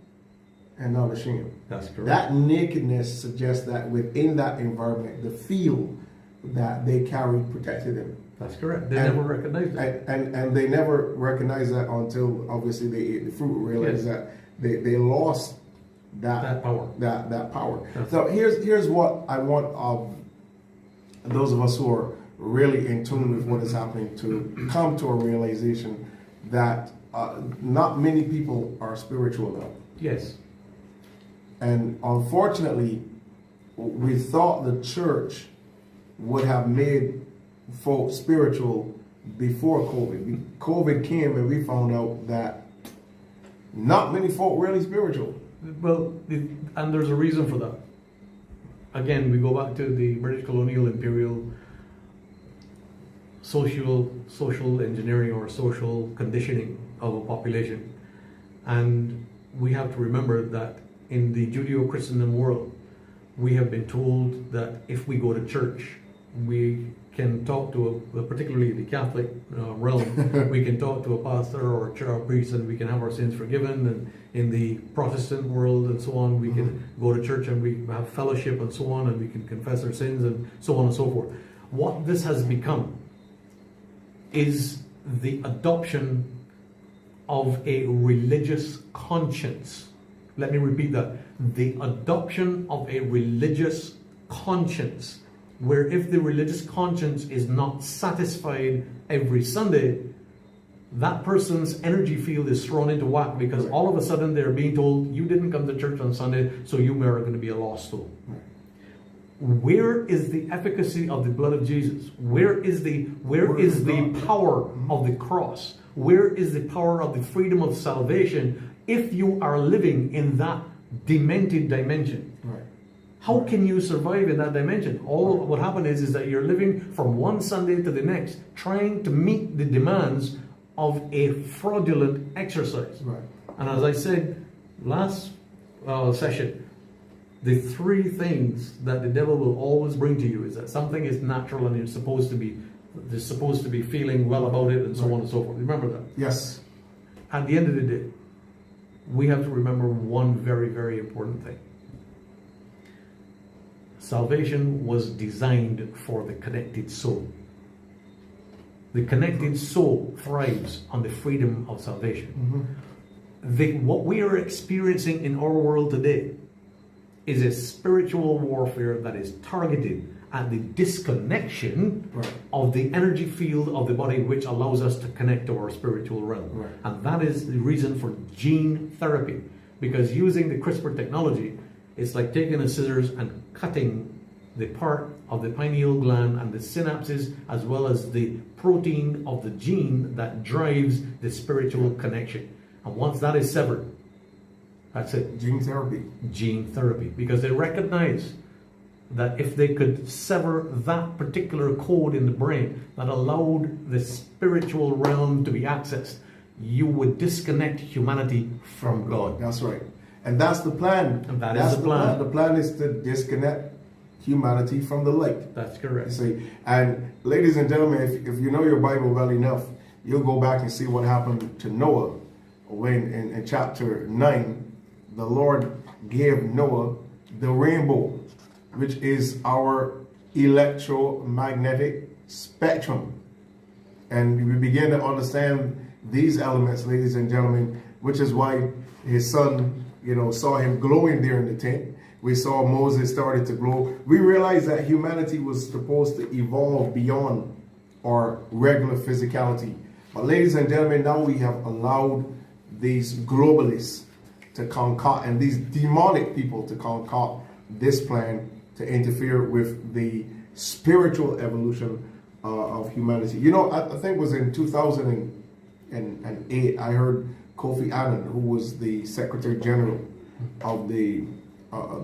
and not ashamed. That's correct. That nakedness suggests that within that environment, the field that they carried protected them. That's correct. They never recognized it. And they never recognized that until obviously they ate the fruit, realized Yes. that they lost that power. That power. That's So here's what I want of those of us who are really in tune with what is happening to come to a realization that not many people are spiritual now. Yes. And unfortunately, we thought the church would have made folk spiritual before COVID. COVID came and we found out that not many folk really spiritual. Well, and there's a reason for that. Again, we go back to the British colonial imperial social engineering or social conditioning of a population. And we have to remember that in the Judeo-Christendom world, we have been told that if we go to church, we can talk to particularly the Catholic realm, we can talk to a pastor or a priest and we can have our sins forgiven. And in the Protestant world and so on, we can go to church and we have fellowship and so on, and we can confess our sins and so on and so forth. What this has become is the adoption of a religious conscience. Let me repeat that. The adoption of a religious conscience, where if the religious conscience is not satisfied every Sunday, that person's energy field is thrown into whack, because all of a sudden they're being told, you didn't come to church on Sunday, so you are going to be a lost soul. Where is the efficacy of the blood of Jesus? Where is the power of the cross? Where is the power of the freedom of salvation if you are living in that demented dimension? Right. How can you survive in that dimension? All what happened is that you're living from one Sunday to the next, trying to meet the demands of a fraudulent exercise. Right. And as I said last session, the three things that the devil will always bring to you is that something is natural and you're supposed to be feeling well about it and so on and so forth. Remember that? Yes. At the end of the day, we have to remember one very, very important thing. Salvation was designed for the connected soul. The connected soul thrives on the freedom of salvation. What we are experiencing in our world today is a spiritual warfare that is targeted at the disconnection of the energy field of the body, which allows us to connect to our spiritual realm. And that is the reason for gene therapy. Because using the CRISPR technology, it's like taking a scissors and cutting the part of the pineal gland and the synapses, as well as the protein of the gene that drives the spiritual connection. And once that is severed, that's it. Gene therapy. Gene therapy. Because they recognize that if they could sever that particular code in the brain that allowed the spiritual realm to be accessed, you would disconnect humanity from God. That's right. And that's the plan. And that's the plan. The plan is to disconnect humanity from the light. That's correct. See, and ladies and gentlemen, if you know your Bible well enough, you'll go back and see what happened to Noah when in chapter 9, the Lord gave Noah the rainbow, which is our electromagnetic spectrum. And we begin to understand these elements, ladies and gentlemen, which is why his son, saw him glowing there in the tent. We saw Moses started to glow. We realized that humanity was supposed to evolve beyond our regular physicality. But ladies and gentlemen, now we have allowed these globalists to concoct, and these demonic people to concoct this plan to interfere with the spiritual evolution of humanity. I think it was in 2008, I heard Kofi Annan, who was the Secretary General of the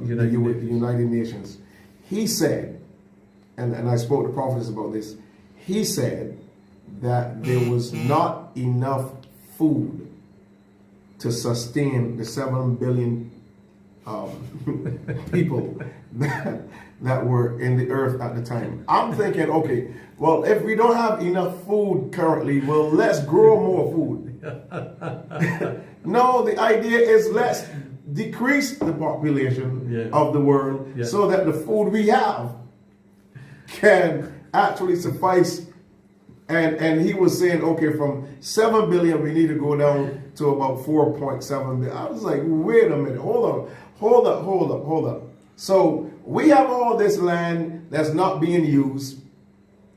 United Nations. He said, and I spoke to prophets about this, he said that there was not enough food to sustain the 7 billion people that were in the earth at the time. I'm thinking, okay, well, if we don't have enough food currently, well, let's grow more food. No, the idea is let's decrease the population of the world so that the food we have can actually suffice. And he was saying, okay, from 7 billion, we need to go down to about 4.7 billion. I was like, wait a minute, hold up. So we have all this land that's not being used.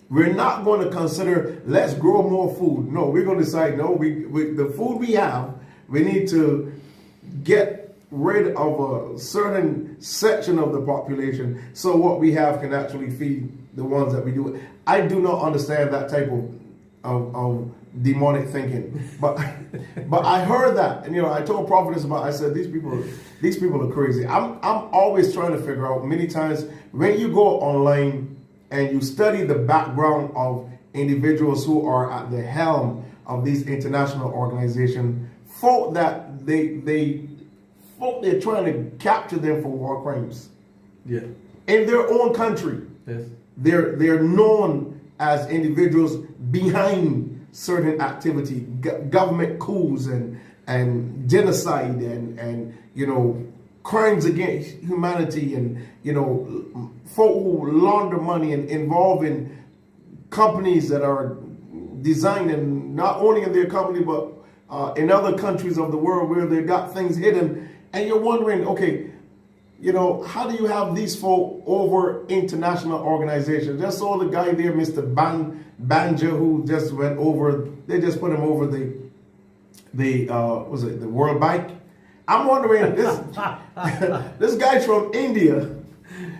We're not going to consider, let's grow more food. No, we're going to decide, no, the food we have, we need to get rid of a certain section of the population so what we have can actually feed the ones that we do. I do not understand that type of demonic thinking, but I heard that, and I told Prophetess about. I said these people are crazy. I'm always trying to figure out. Many times when you go online and you study the background of individuals who are at the helm of these international organizations, folk that they're trying to capture them for war crimes. Yeah. In their own country. Yes. They're known as individuals behind certain activity, government coups and genocide and crimes against humanity and folk who launder money and involved in companies that are designing not only in their company but in other countries of the world where they got things hidden, and you're wondering, okay, how do you have these folk over international organizations? Just saw the guy there, Mr. Banja, who just went over. They just put him over the World Bank. I'm wondering, this guy's from India.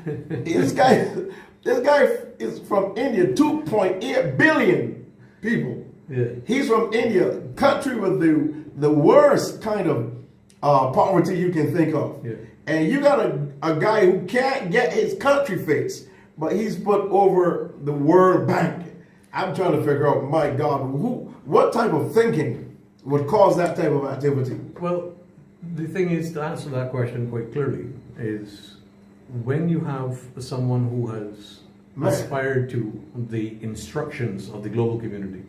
This guy is from India. 2.8 billion people. Yeah. He's from India, country with the worst kind of poverty you can think of. Yeah. And you got a guy who can't get his country fixed, but he's put over the World Bank. I'm trying to figure out, my God, what type of thinking would cause that type of activity? Well, the thing is, to answer that question quite clearly, is when you have someone who has aspired to the instructions of the global community,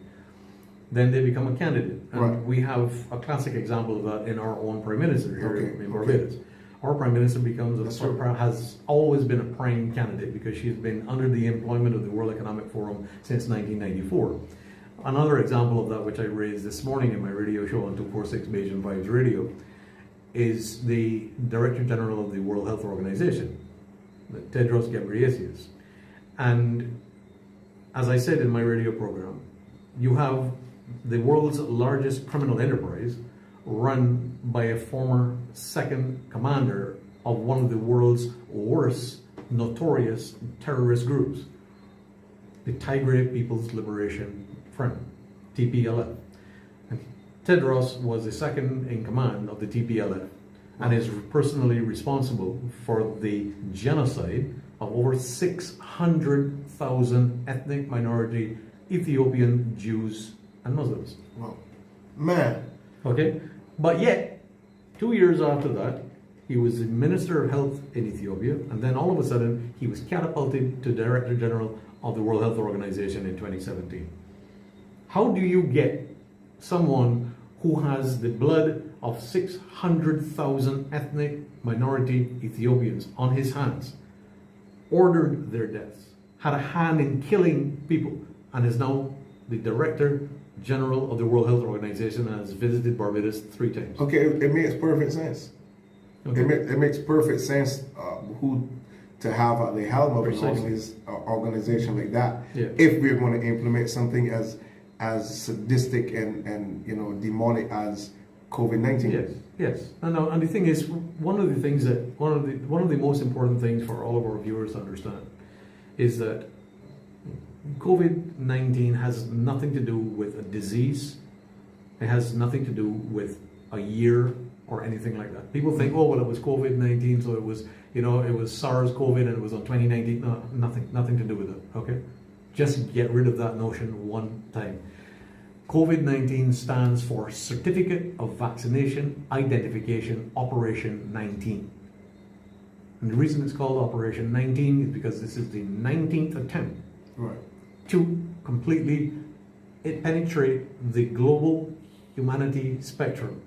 then they become a candidate. And we have a classic example of that in our own Prime Minister here in Barbados. Our Prime Minister has always been a prime candidate because she's been under the employment of the World Economic Forum since 1994. Another example of that, which I raised this morning in my radio show on 246 Beijing Vibes Radio, is the Director General of the World Health Organization, Tedros Ghebreyesus. And as I said in my radio program, you have the world's largest criminal enterprise run by a former second commander of one of the world's worst notorious terrorist groups, the Tigray People's Liberation Front, TPLF. And Tedros was the second in command of the TPLF and is personally responsible for the genocide of over 600,000 ethnic minority Ethiopian Jews and Muslims. Wow. Man. Okay? But yet, 2 years after that, he was the Minister of Health in Ethiopia, and then all of a sudden, he was catapulted to Director General of the World Health Organization in 2017. How do you get someone who has the blood of 600,000 ethnic minority Ethiopians on his hands, ordered their deaths, had a hand in killing people, and is now the Director General of the World Health Organization and has visited Barbados 3 times? Okay, it makes perfect sense. Okay. It makes perfect sense who to have at the helm of an organization like that. Yeah. If we're going to implement something as sadistic and demonic as COVID-19. Yes. And the thing is, one of the most important things for all of our viewers to understand is that COVID-19 has nothing to do with a disease. It has nothing to do with a year or anything like that. People think, oh, well, it was COVID-19, so it was, it was SARS-CoV and it was on 2019. No, nothing to do with it, okay? Just get rid of that notion one time. COVID-19 stands for Certificate of Vaccination Identification Operation 19. And the reason it's called Operation 19 is because this is the 19th attempt Right. to completely penetrate the global humanity spectrum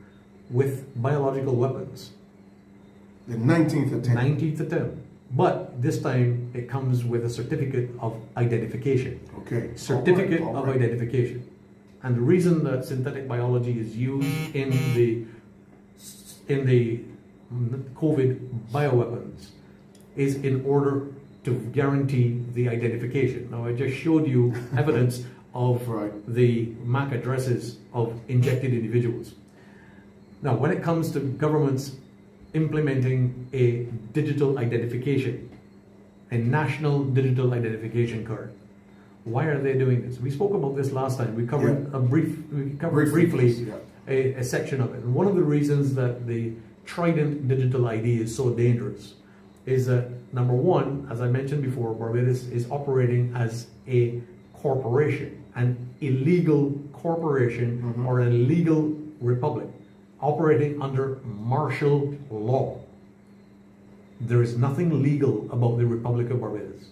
with biological weapons. The 19th attempt. 19th attempt. But this time it comes with a certificate of identification. Okay. Certificate All of right. identification. And the reason that synthetic biology is used in the COVID bioweapons is in order to guarantee the identification. Now I just showed you evidence of Right. the MAC addresses of injected individuals. Now when it comes to governments implementing a digital identification, a national digital identification card, why are they doing this? We spoke about this last time. We covered briefly Yeah. a section of it. And one of the reasons that the Trident digital ID is so dangerous is that, number one, as I mentioned before, Barbados is operating as a corporation, an illegal corporation or an illegal republic, operating under martial law. There is nothing legal about the Republic of Barbados.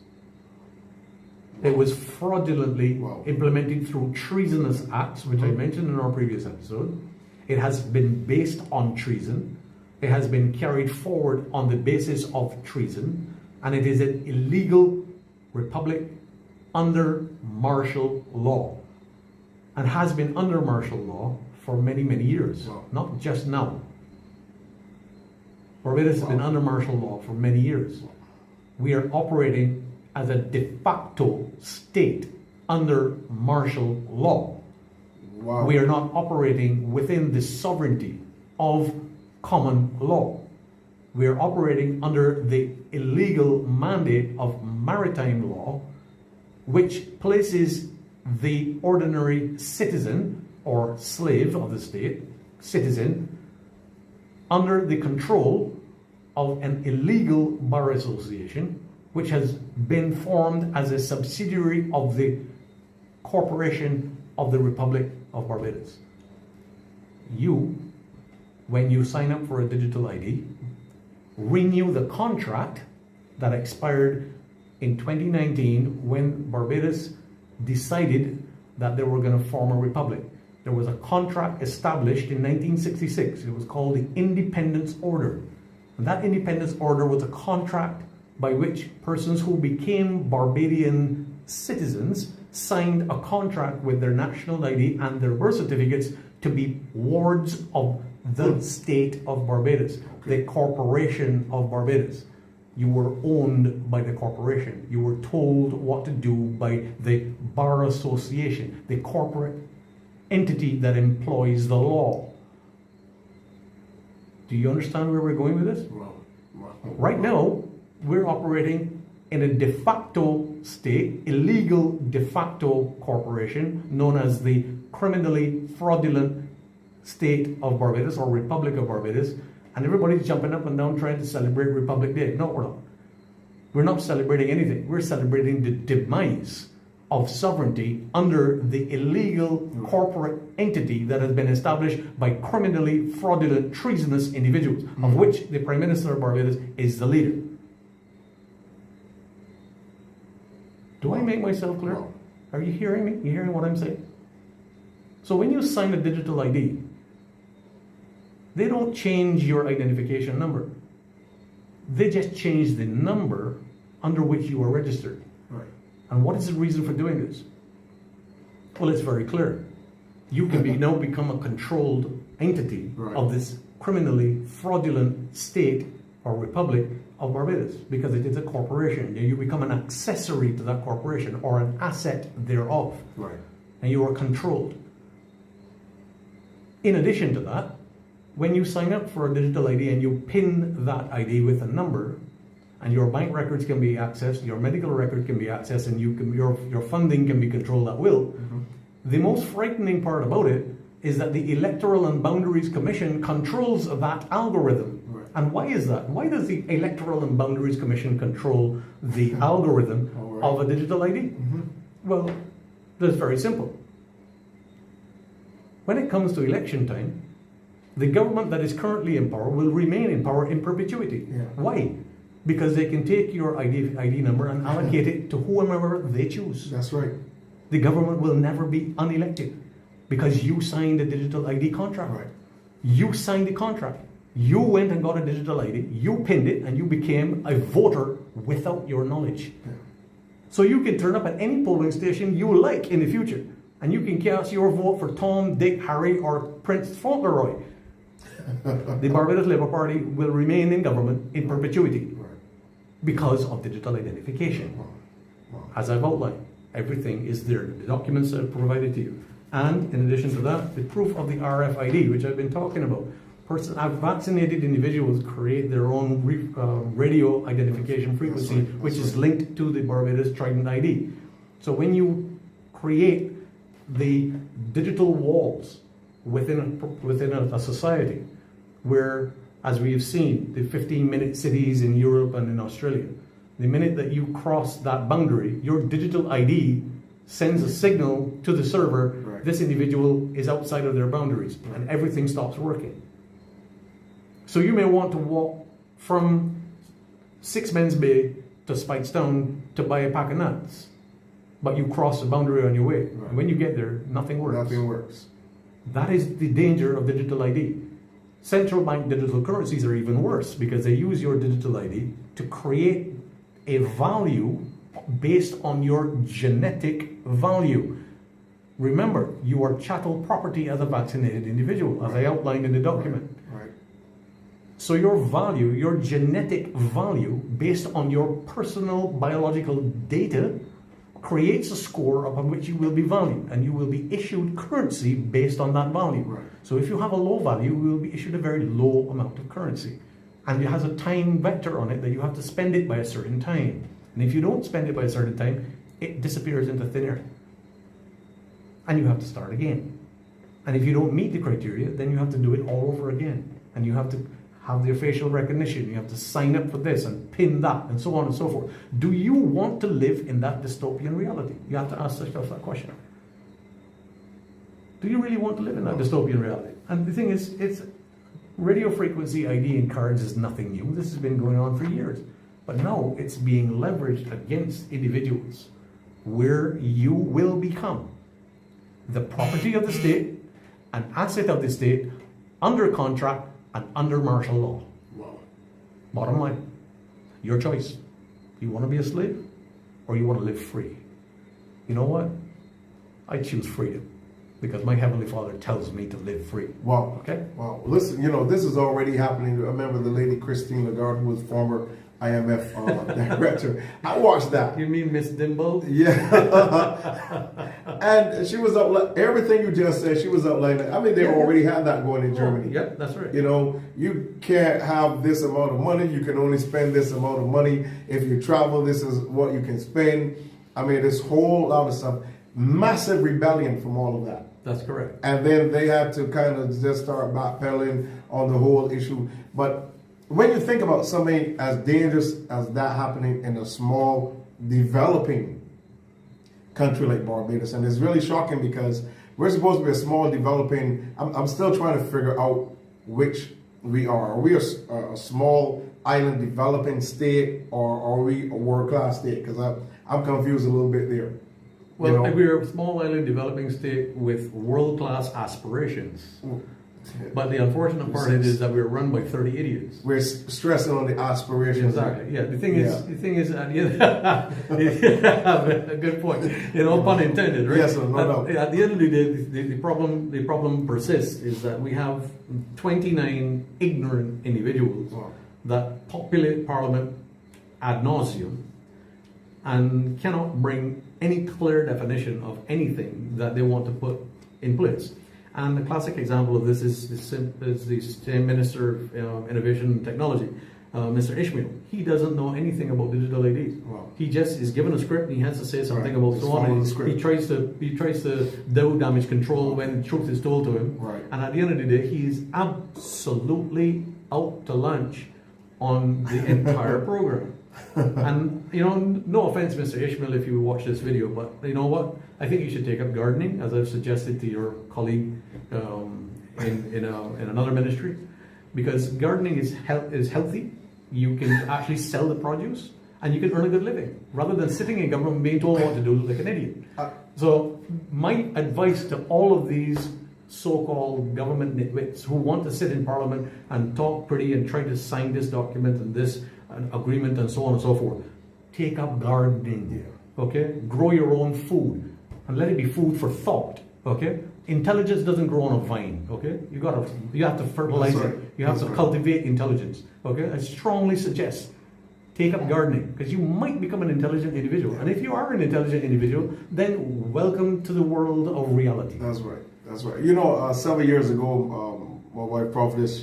It was fraudulently implemented through treasonous acts, which I mentioned in our previous episode. It has been based on treason. It has been carried forward on the basis of treason. And it is an illegal republic under martial law. And has been under martial law for many, many years. Not just now. Barbados has been under martial law for many years. We are operating as a de facto state under martial law. Wow. We are not operating within the sovereignty of common law. We are operating under the illegal mandate of maritime law, which places the ordinary citizen or slave of the state, citizen, under the control of an illegal bar association, which has been formed as a subsidiary of the corporation of the Republic of Barbados. You, when you sign up for a digital ID, renew the contract that expired in 2019 when Barbados decided that they were going to form a republic. There was a contract established in 1966. It was called the Independence Order. And that Independence Order was a contract by which persons who became Barbadian citizens signed a contract with their national ID and their birth certificates to be wards of the state of Barbados, the corporation of Barbados. You were owned by the corporation. You were told what to do by the bar association, the corporate entity that employs the law. Do you understand where we're going with this? Right now, we're operating in a de facto state, illegal de facto corporation known as the criminally fraudulent state of Barbados or Republic of Barbados, and everybody's jumping up and down trying to celebrate Republic Day. No, we're not. We're not celebrating anything. We're celebrating the demise of sovereignty under the illegal corporate entity that has been established by criminally fraudulent, treasonous individuals, of which the Prime Minister of Barbados is the leader. Do I make myself clear? Are you hearing me? You hearing what I'm saying? So when you sign a digital ID, they don't change your identification number. They just change the number under which you are registered. Right. And what is the reason for doing this? Well, it's very clear. You can now become a controlled entity of this criminally fraudulent state or republic of Barbados because it is a corporation. You become an accessory to that corporation or an asset thereof. Right. And you are controlled. In addition to that, when you sign up for a digital ID and you pin that ID with a number, and your bank records can be accessed, your medical record can be accessed, and your funding can be controlled at will, the most frightening part about it is that the Electoral and Boundaries Commission controls that algorithm. Right. And why is that? Why does the Electoral and Boundaries Commission control the algorithm of a digital ID? Well, that's very simple. When it comes to election time, the government that is currently in power will remain in power in perpetuity. Yeah. Why? because they can take your ID number and allocate it to whomever they choose. That's right. The government will never be unelected because you signed a digital ID contract. Right. You signed the contract. You went and got a digital ID, you pinned it, and you became a voter without your knowledge. Yeah. So you can turn up at any polling station you like in the future, and you can cast your vote for Tom, Dick, Harry, or Prince Fauntleroy. The Barbados Labour Party will remain in government in perpetuity because of digital identification. As I've outlined, everything is there. The documents are provided to you. And in addition to that, the proof of the RFID, which I've been talking about. Vaccinated individuals create their own radio identification frequency, which is linked to the Barbados Trident ID. So when you create the digital walls within a society, where, as we have seen, the 15-minute cities in Europe and in Australia, the minute that you cross that boundary, your digital ID sends a signal to the server, right. This individual is outside of their boundaries, right. And everything stops working. So you may want to walk from Sixmen's Bay to Spikestown to buy a pack of nuts, but you cross the boundary on your way. Right. And when you get there, nothing works. Nothing works. That is the danger of digital ID. Central bank digital currencies are even worse because they use your digital ID to create a value based on your genetic value. Remember, you are chattel property as a vaccinated individual, as I outlined in the document. Right. So your value, your genetic value, based on your personal biological data, creates a score upon which you will be valued, and you will be issued currency based on that value. Right. So if you have a low value, you will be issued a very low amount of currency. And it has a time vector on it that you have to spend it by a certain time. And if you don't spend it by a certain time, it disappears into thin air. And you have to start again. And if you don't meet the criteria, then you have to do it all over again. And you have to have their facial recognition. You have to sign up for this and pin that and so on and so forth. Do you want to live in that dystopian reality? You have to ask yourself that question. Do you really want to live in that dystopian reality? And the thing is, it's radio frequency ID in cards is nothing new. This has been going on for years. But now it's being leveraged against individuals where you will become the property of the state, an asset of the state, under contract and under martial law. Wow. Bottom line, your choice. You want to be a slave or you want to live free? You know what? I choose freedom because my Heavenly Father tells me to live free. Wow. Okay? Wow. Listen, this is already happening. I remember the lady Christine Lagarde, who was former IMF director. I watched that. You mean Miss Dimble? Yeah. And she was up, everything you just said, she was outlining. I mean, they already had that going in Germany. Yeah, that's right. You can't have this amount of money. You can only spend this amount of money. If you travel, this is what you can spend. I mean, this whole lot of stuff. Massive rebellion from all of that. That's correct. And then they had to kind of just start backpedaling on the whole issue. But when you think about something as dangerous as that happening in a small, developing country like Barbados, and it's really shocking because we're supposed to be a small, developing, I'm still trying to figure out which we are. Are we a small island developing state, or are we a world-class state? Because I'm confused a little bit there. Well, we're a small island developing state with world-class aspirations. But the unfortunate part is that we're run by 30 idiots. We're stressing on the aspirations. Exactly. Yeah. The thing is, at the end, a good point. Pun intended, right? Yes, no doubt. At the end of the day, the problem persists. Is that we have 29 ignorant individuals that populate Parliament ad nauseum and cannot bring any clear definition of anything that they want to put in place. And the classic example of this is the same Minister of Innovation and Technology, Mr. Ishmael. He doesn't know anything about digital IDs. Wow. He just is given a script and he has to say something about so on. He tries to do damage control when the truth is told to him. Right. And at the end of the day, he's absolutely out to lunch on the entire program. And no offense, Mr. Ishmael, if you watch this video, but you know what? I think you should take up gardening, as I've suggested to your colleague in another ministry, because gardening is healthy, you can actually sell the produce and you can earn a good living rather than sitting in government being told what to do like an idiot. So my advice to all of these so-called government nitwits who want to sit in Parliament and talk pretty and try to sign this document and this agreement and so on and so forth, take up gardening, okay? Grow your own food and let it be food for thought, okay? Intelligence doesn't grow on a vine, okay? You have to fertilize it. You have to cultivate intelligence, okay? I strongly suggest take up gardening because you might become an intelligent individual. And if you are an intelligent individual, then welcome to the world of reality. That's right. That's right. You know, several years ago, my wife Prophetess,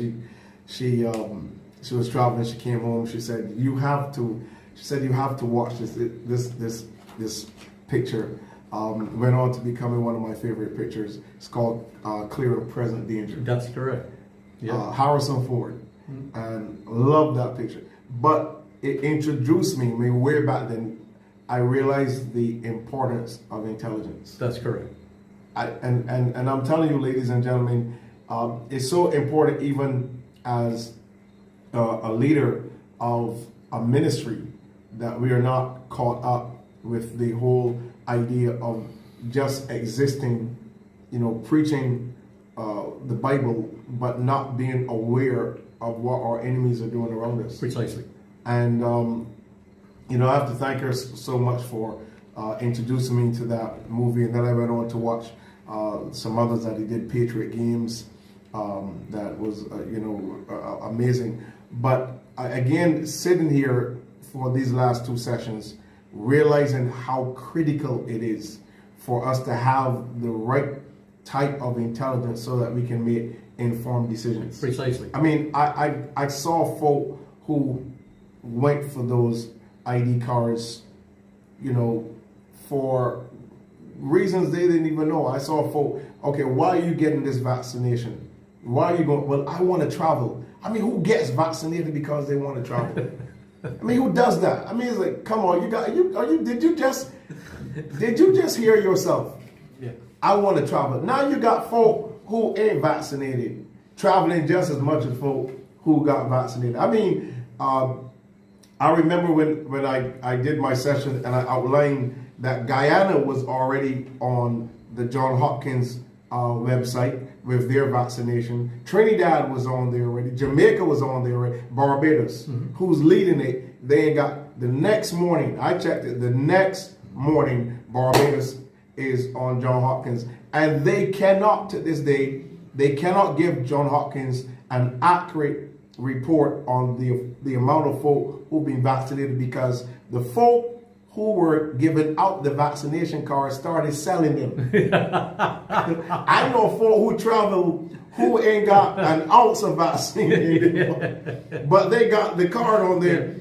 she was traveling. She came home. She said, "You have to." She said, "You have to watch this picture." Went on to becoming one of my favorite pictures. It's called "Clear of Present Danger." That's correct. Yeah. Harrison Ford, and love that picture. But it introduced me. I mean, way back then, I realized the importance of intelligence. That's correct. And I'm telling you, ladies and gentlemen, it's so important even as a leader of a ministry that we are not caught up with the whole idea of just existing, preaching the Bible, but not being aware of what our enemies are doing around us. Precisely. And, I have to thank her so much for introducing me to that movie. And then I went on to watch some others that he did, Patriot Games, that was, amazing. But again, sitting here for these last two sessions, realizing how critical it is for us to have the right type of intelligence so that we can make informed decisions. Precisely. I mean, I saw folk who went for those ID cards, for reasons they didn't even know. I saw folk, okay, why are you getting this vaccination? Why are you going? Well, I want to travel. I mean, who gets vaccinated because they want to travel? I mean, who does that? I mean, it's like, come on, did you just hear yourself? Yeah. I want to travel. Now you got folk who ain't vaccinated traveling just as much as folk who got vaccinated. I mean, I remember when I did my session and I outlined that Guyana was already on the Johns Hopkins website with their vaccination. Trinidad was on there already. Jamaica was on there already. Barbados, who's leading it, they ain't got. The next morning, I checked it, the next morning, Barbados is on Johns Hopkins. And they cannot, to this day, they cannot give Johns Hopkins an accurate report on the amount of folk who've been vaccinated because the folk who were giving out the vaccination cards started selling them. I know folk who travel who ain't got an ounce of vaccine anymore, but they got the card on there,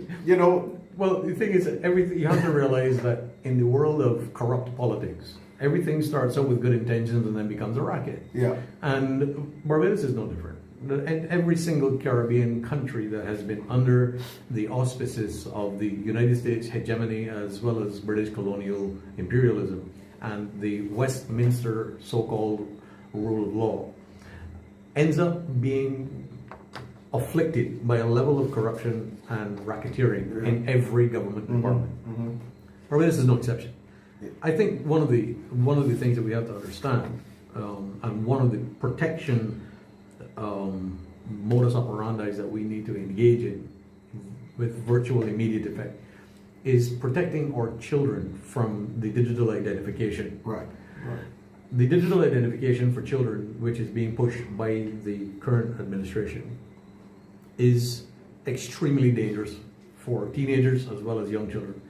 Well, the thing is, you have to realize that in the world of corrupt politics, everything starts out with good intentions and then becomes a racket. Yeah. And Barbados is no different. And every single Caribbean country that has been under the auspices of the United States hegemony as well as British colonial imperialism and the Westminster so-called rule of law ends up being afflicted by a level of corruption and racketeering in every government department. Barbados is no exception. I think one of the things that we have to understand and one of the protection modus operandi that we need to engage in with virtual immediate effect is protecting our children from the digital identification. Right. The digital identification for children, which is being pushed by the current administration, is extremely dangerous for teenagers as well as young children.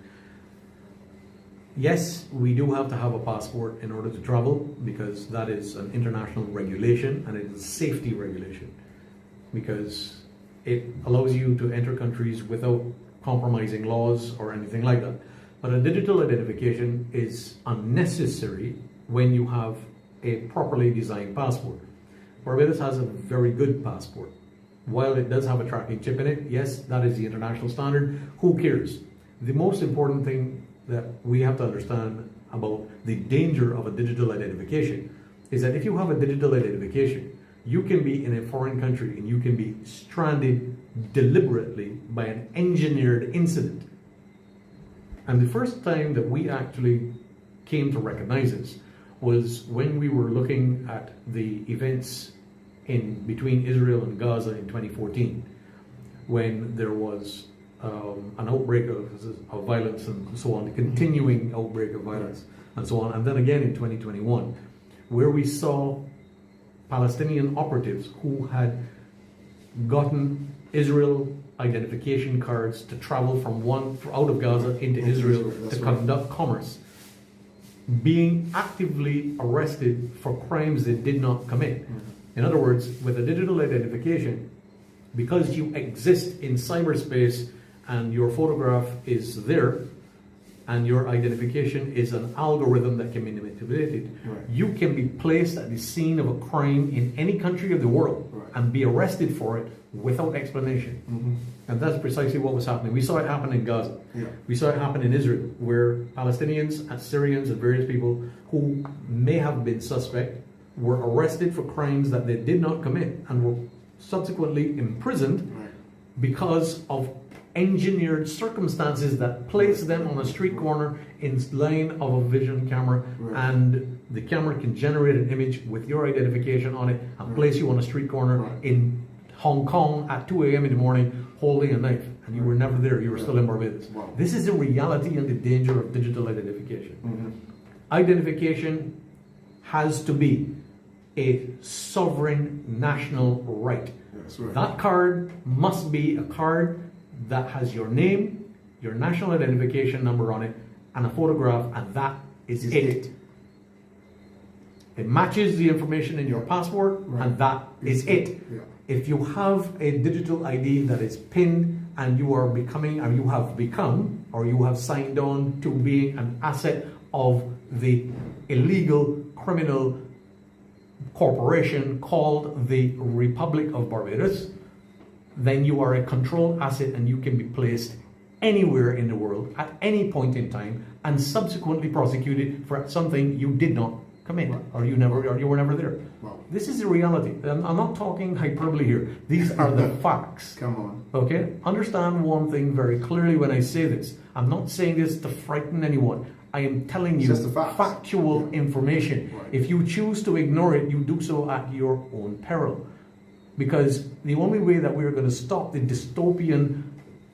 Yes, we do have to have a passport in order to travel because that is an international regulation and it is a safety regulation because it allows you to enter countries without compromising laws or anything like that. But a digital identification is unnecessary when you have a properly designed passport. Barbados has a very good passport. While it does have a tracking chip in it, yes, that is the international standard. Who cares? The most important thing that we have to understand about the danger of a digital identification is that if you have a digital identification, You can be in a foreign country and you can be stranded deliberately by an engineered incident. And the first time that we actually came to recognize this was when we were looking at the events in between Israel and Gaza in 2014, when there was an outbreak of violence and so on, a continuing outbreak of violence and so on, and then again in 2021, where we saw Palestinian operatives who had gotten Israel identification cards to travel from out of Gaza into Israel to conduct commerce, being actively arrested for crimes they did not commit. In other words, with a digital identification, because you exist in cyberspace and your photograph is there and your identification is an algorithm that can be manipulated, you can be placed at the scene of a crime in any country of the world and be arrested for it without explanation. And that's precisely what was happening. We saw it happen in Gaza. We saw it happen in Israel, where Palestinians and Syrians and various people who may have been suspect were arrested for crimes that they did not commit and were subsequently imprisoned because of engineered circumstances that place them on a street corner in line of a vision camera, and the camera can generate an image with your identification on it and place you on a street corner in Hong Kong at 2 a.m. in the morning holding a knife, and you were never there, you were still in Barbados. This is the reality and the danger of digital identification. Identification has to be a sovereign national right. That card must be a card that has your name, your national identification number on it, and a photograph, and that is it. It matches the information in your passport, and that is it. If you have a digital ID that is pinned and you are becoming, or you have become, or you have signed on to being an asset of the illegal criminal corporation called the Republic of Barbados, then you are a controlled asset and you can be placed anywhere in the world at any point in time and subsequently prosecuted for something you did not commit or you were never there. This is the reality. I'm not talking hyperbole here. These are the facts. Come on. Okay? Understand one thing very clearly when I say this. I'm not saying this to frighten anyone. I am telling you factual information. If you choose to ignore it, you do so at your own peril. Because the only way that we're going to stop the dystopian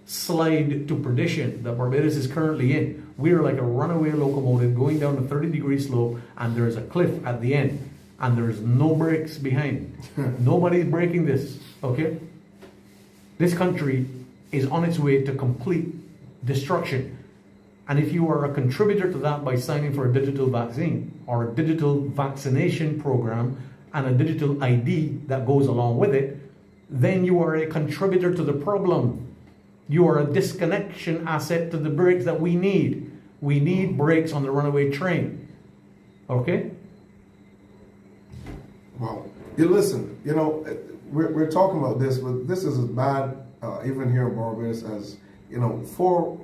slide to perdition that Barbados is currently in, we're like a runaway locomotive going down a 30-degree slope, and there's a cliff at the end, and there's no brakes behind. Nobody's braking this, okay? This country is on its way to complete destruction. And if you are a contributor to that by signing for a digital vaccine or a digital vaccination program and a digital ID that goes along with it, then you are a contributor to the problem. You are a disconnection asset to the brakes that we need. We need brakes on the runaway train. Okay? Wow. You listen, you know, we're talking about this, but this is as bad, even here in Barbados, as, you know, four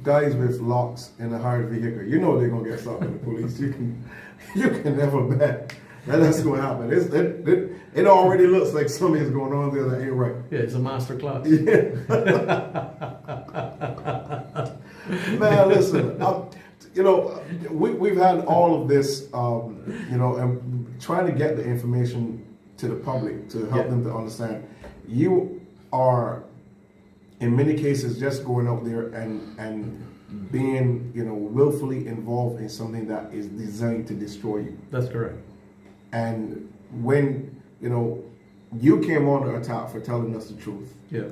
guys with locks in a hired vehicle. You know they're gonna get stopped by the police. You can never bet that's gonna happen. It already looks like something's going on there that ain't right. Yeah, it's a master class. Yeah. Man, listen. You know, we've had all of this, you know, and trying to get the information to the public to help them to understand. You are, in many cases, just going out there and being, you know, willfully involved in something that is designed to destroy you. That's correct. And when, you know, you came on the attack for telling us the truth. Yeah.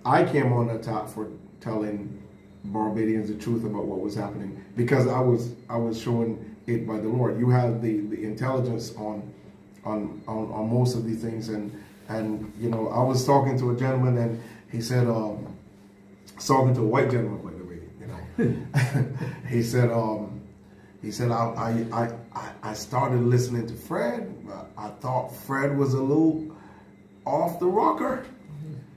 I came on the attack for telling Barbadians the truth about what was happening, because I was showing it by the Lord. You have the intelligence on most of these things, and you know, I was talking to a gentleman, and he said, talking to a white gentleman, by the way, you know, he said I started listening to Fred. I thought Fred was a little off the rocker.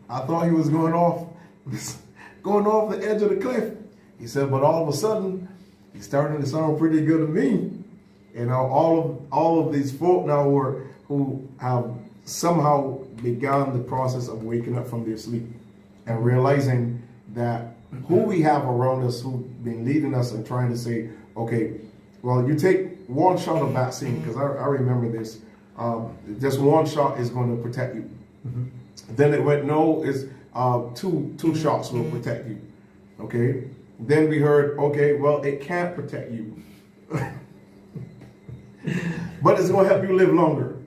I thought he was going off the edge of the cliff. He said, but all of a sudden, he's starting to sound pretty good to me. You know, all of these folk now who have somehow begun the process of waking up from their sleep and realizing that who we have around us who've been leading us and trying to say, okay, well, you take one shot of vaccine, because I remember this, just one shot is going to protect you. Then it went, no, it's two shots will protect you. Okay. Then we heard, okay, well, it can't protect you. But it's going to help you live longer.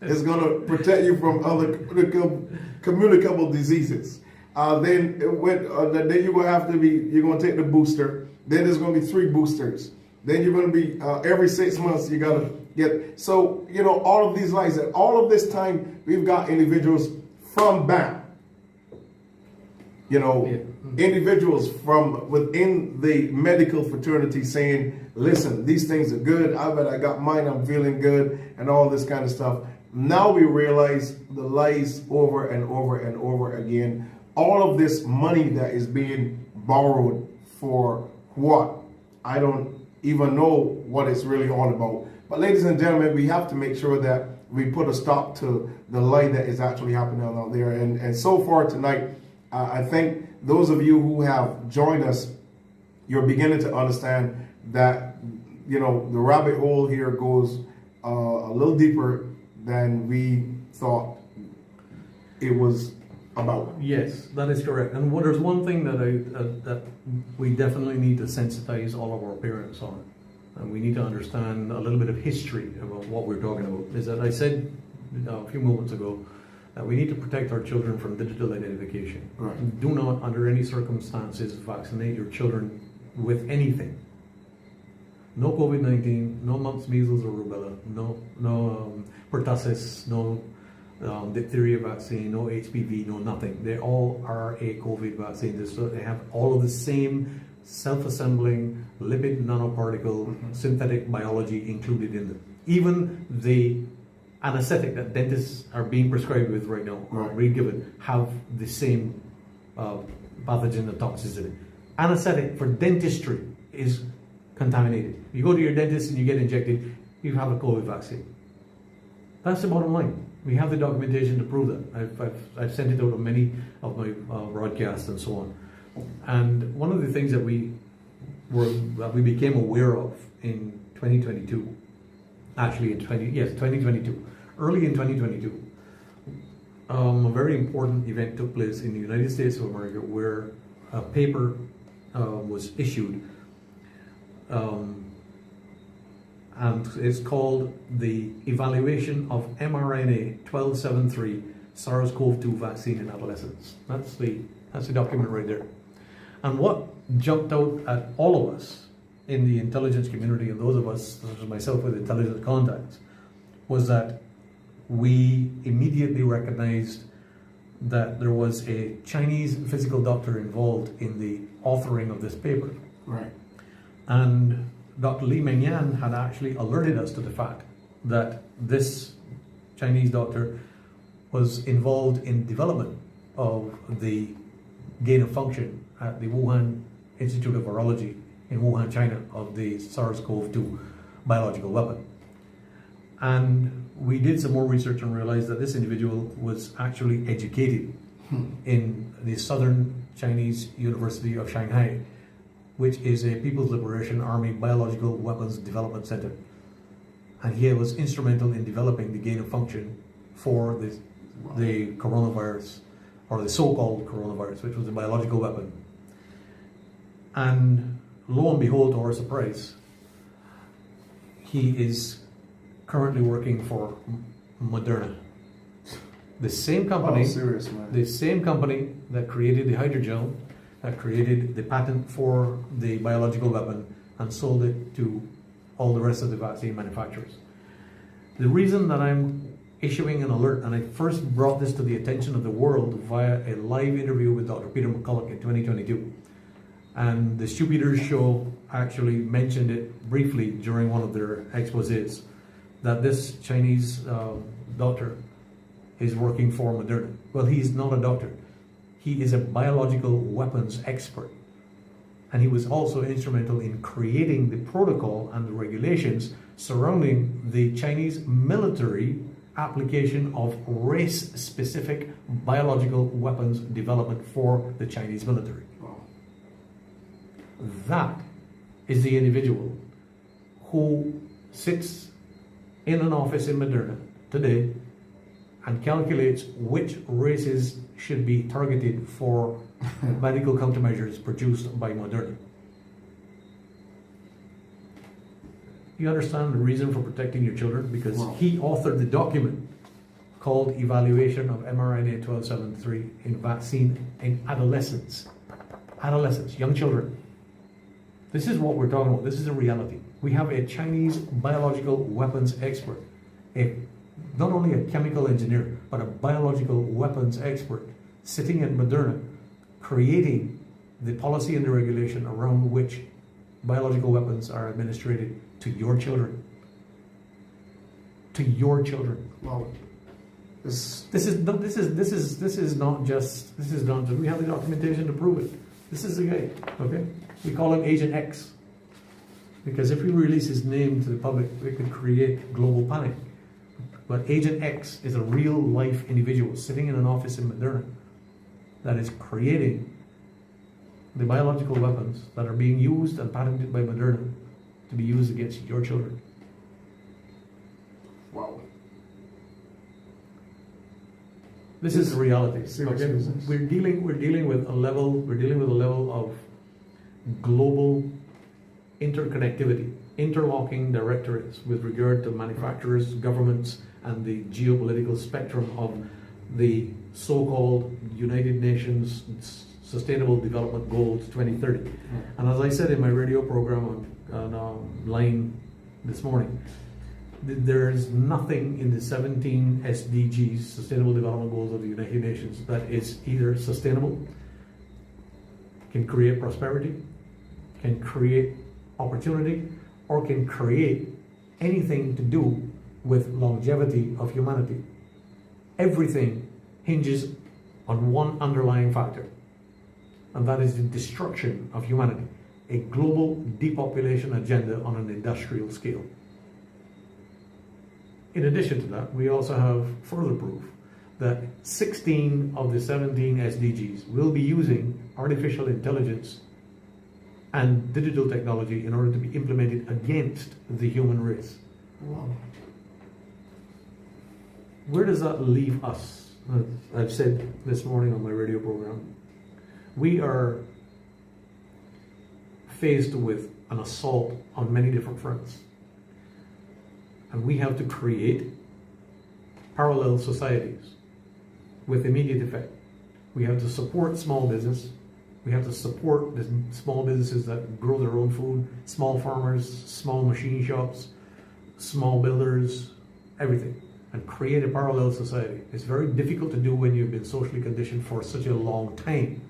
It's going to protect you from other communicable diseases. Then it went, then you're going to have to be, you're going to take the booster. Then there's going to be 3 boosters. Then you're going to be, every 6 months, you got to get, so, you know, all of these lies, and all of this time, we've got individuals from BAM, you know, individuals from within the medical fraternity saying, listen, these things are good. I got mine. I'm feeling good and all this kind of stuff. Now we realize the lies over and over and over again. All of this money that is being borrowed for what? I don't even know what it's really all about. But ladies and gentlemen, we have to make sure that we put a stop to the lie that is actually happening out there. And so far tonight, I think those of you who have joined us, you're beginning to understand that, you know, the rabbit hole here goes a little deeper than we thought it was about. Yes, that is correct. And there's one thing that that we definitely need to sensitize all of our parents on, and we need to understand a little bit of history about what we're talking about. Is that I said a few moments ago that we need to protect our children from digital identification. Right. Do not, under any circumstances, vaccinate your children with anything. No COVID-19, no mumps, measles, or rubella, no pertussis, no diphtheria vaccine, no HPV, no nothing. They all are a COVID vaccine. So they have all of the same self-assembling lipid nanoparticle synthetic biology included in them. Even the anesthetic that dentists are being prescribed with right now, or being given, have the same pathogen and toxicity. Anesthetic for dentistry is contaminated. You go to your dentist and you get injected, you have a COVID vaccine. That's the bottom line. We have the documentation to prove that. I've sent it out on many of my broadcasts and so on. And one of the things that we became aware of in 2022, actually in 2022, early in 2022, a very important event took place in the United States of America where a paper was issued, and it's called the Evaluation of mRNA 1273 SARS-CoV-2 Vaccine in Adolescents. That's the document right there. And what jumped out at all of us in the intelligence community, and those of us, such as myself, with intelligence contacts, was that we immediately recognized that there was a Chinese physical doctor involved in the authoring of this paper. Right. And Dr. Li Mengyan had actually alerted us to the fact that this Chinese doctor was involved in development of the gain of function at the Wuhan Institute of Virology in Wuhan, China, of the SARS-CoV-2 biological weapon. And we did some more research and realized that this individual was actually educated in the Southern Chinese University of Shanghai, which is a People's Liberation Army Biological Weapons Development Center. And he was instrumental in developing the gain of function for the coronavirus, or the so-called coronavirus, which was a biological weapon. And lo and behold, to our surprise, he is currently working for Moderna. The same company, the same company that created the hydrogel, that created the patent for the biological weapon and sold it to all the rest of the vaccine manufacturers. The reason that I'm issuing an alert, and I first brought this to the attention of the world via a live interview with Dr. Peter McCulloch in 2022. And the Stu Peters show actually mentioned it briefly during one of their exposés, that this Chinese doctor is working for Moderna. Well, he's not a doctor. He is a biological weapons expert. And he was also instrumental in creating the protocol and the regulations surrounding the Chinese military application of race-specific biological weapons development for the Chinese military. Wow. That is the individual who sits in an office in Moderna today and calculates which races should be targeted for medical countermeasures produced by Moderna. You understand the reason for protecting your children? Because Wow. he authored the document called Evaluation of mRNA 1273 in Vaccine in Adolescents. Adolescents, young children. This is what we're talking about. This is a reality. We have a Chinese biological weapons expert, not only a chemical engineer, but a biological weapons expert sitting at Moderna, creating the policy and the regulation around which biological weapons are administered to your children. To your children. Wow. This is not just. We have the documentation to prove it. This is the guy. Okay, we call him Agent X because if we release his name to the public, it could create global panic. But Agent X is a real life individual sitting in an office in Moderna that is creating the biological weapons that are being used and patented by Moderna to be used against your children. Wow. This is the reality. Serious Okay? business. We're dealing with a level of global interconnectivity, interlocking directorates with regard to manufacturers, governments, and the geopolitical spectrum of the so-called United Nations Sustainable Development Goals 2030. And as I said in my radio program on line this morning, there's nothing in the 17 SDGs, Sustainable Development Goals of the United Nations, that is either sustainable, can create prosperity, can create opportunity, or can create anything to do with longevity of humanity. Everything hinges on one underlying factor, and that is the destruction of humanity, a global depopulation agenda on an industrial scale. In addition to that, we also have further proof that 16 of the 17 SDGs will be using artificial intelligence and digital technology in order to be implemented against the human race. Wow. Where does that leave us? I've said this morning on my radio program, we are faced with an assault on many different fronts. And we have to create parallel societies with immediate effect. We have to support small business. We have to support the small businesses that grow their own food, small farmers, small machine shops, small builders, everything, and create a parallel society. It's very difficult to do when you've been socially conditioned for such a long time.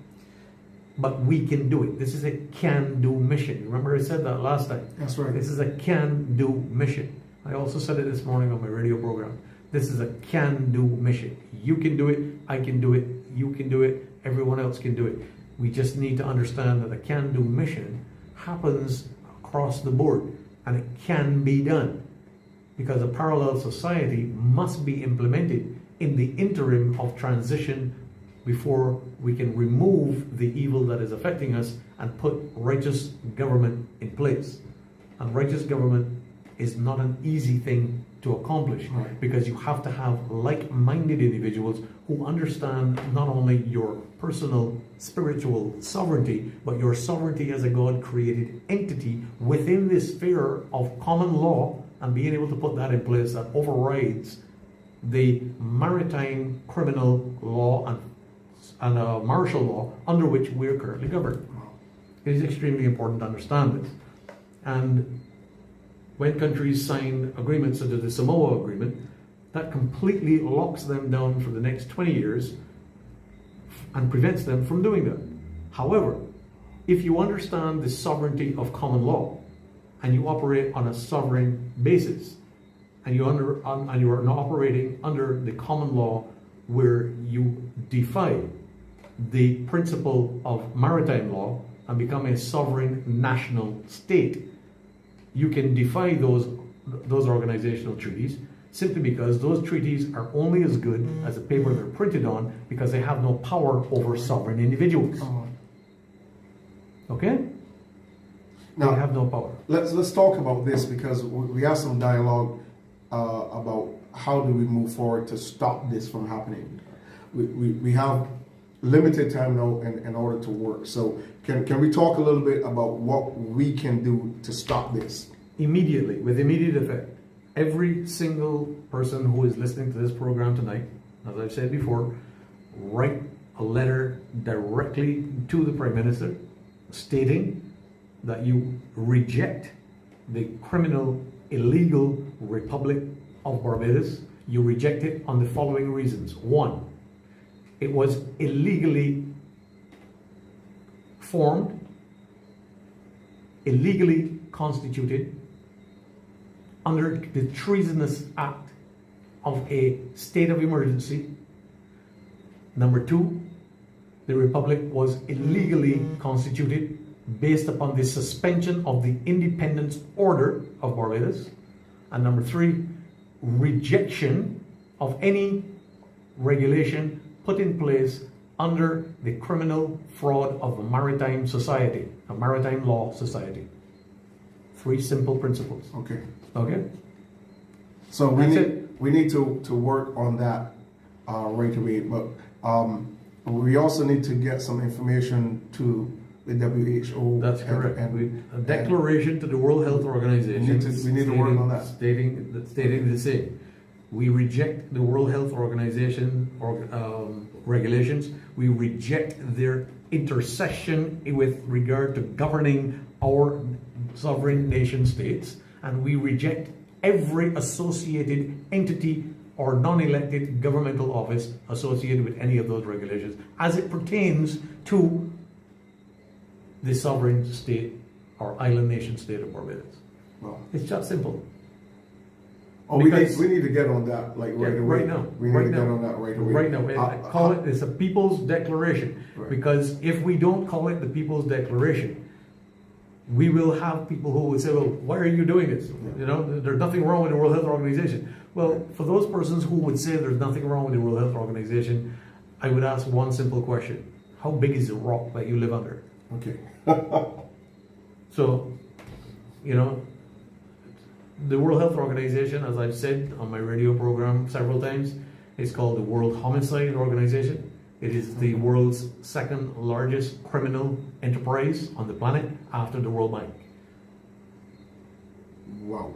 But we can do it. This is a can-do mission. Remember I said that last time? That's right. This is a can-do mission. I also said it this morning on my radio program. This is a can-do mission. You can do it, I can do it, you can do it, everyone else can do it. We just need to understand that a can-do mission happens across the board, and it can be done because a parallel society must be implemented in the interim of transition before we can remove the evil that is affecting us and put righteous government in place. And righteous government is not an easy thing to accomplish, right, because you have to have like-minded individuals who understand not only your personal spiritual sovereignty, but your sovereignty as a God-created entity within this sphere of common law, and being able to put that in place that overrides the maritime criminal law and martial law under which we're currently governed. It is extremely important to understand this. And when countries sign agreements such as the Samoa Agreement, that completely locks them down for the next 20 years and prevents them from doing that. However, if you understand the sovereignty of common law and you operate on a sovereign basis, and you are not operating under the common law where you defy the principle of maritime law and become a sovereign national state, you can defy those organizational treaties, simply because those treaties are only as good as the paper they're printed on, because they have no power over sovereign individuals. Okay? Now, they have no power. Let's talk about this, because we have some dialogue about how do we move forward to stop this from happening. We have limited time now in order to work. So can we talk a little bit about what we can do to stop this? Immediately, with immediate effect, every single person who is listening to this program tonight, as I've said before, write a letter directly to the Prime Minister stating that you reject the criminal, illegal Republic of Barbados. You reject it on the following reasons. One, it was illegally formed, illegally constituted under the treasonous act of a state of emergency. Number two, the Republic was illegally constituted based upon the suspension of the independence order of Barbados. And number three, rejection of any regulation put in place under the criminal fraud of a maritime society, a maritime law society. Three simple principles. Okay. Okay? So we need to work on that right away, but we also need to get some information to the WHO. That's correct. A declaration to the World Health Organization. We need to work on that. Stating the same. We reject the World Health Organization regulations. We reject their intercession with regard to governing our sovereign nation states, and we reject every associated entity or non-elected governmental office associated with any of those regulations as it pertains to the sovereign state or island nation state of Barbados. Well, it's just simple. Oh, we need to get on that right away. Right now. We need to get on that right away. Right now. Call it, it's a People's Declaration. Right. Because if we don't call it the People's Declaration, we will have people who would say, well, why are you doing this? Yeah. You know, there's nothing wrong with the World Health Organization. Well, for those persons who would say there's nothing wrong with the World Health Organization, I would ask one simple question. How big is the rock that you live under? Okay. So, you know, the World Health Organization, as I've said on my radio program several times, is called the World Homicide Organization. It is the world's second largest criminal enterprise on the planet after the World Bank. Wow.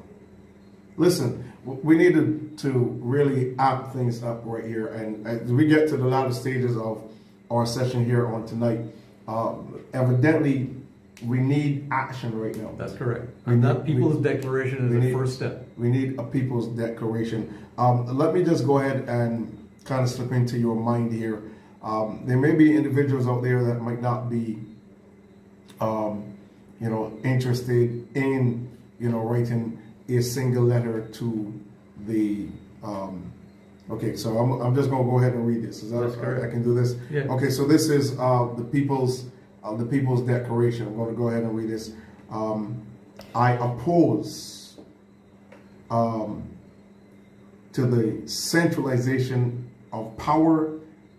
Listen, we need to really amp things up right here. And as we get to the latter stages of our session here on tonight, evidently we need action right now. That's correct. And that People's Declaration is the first step. We need a People's Declaration. Let me just go ahead and kind of slip into your mind here. There may be individuals out there that might not be, interested in, writing a single letter to the. Okay, so I'm just going to go ahead and read this. That's correct. I can do this. Yeah. Okay, so this is the People's Declaration. I'm going to go ahead and read this. I oppose to the centralization of power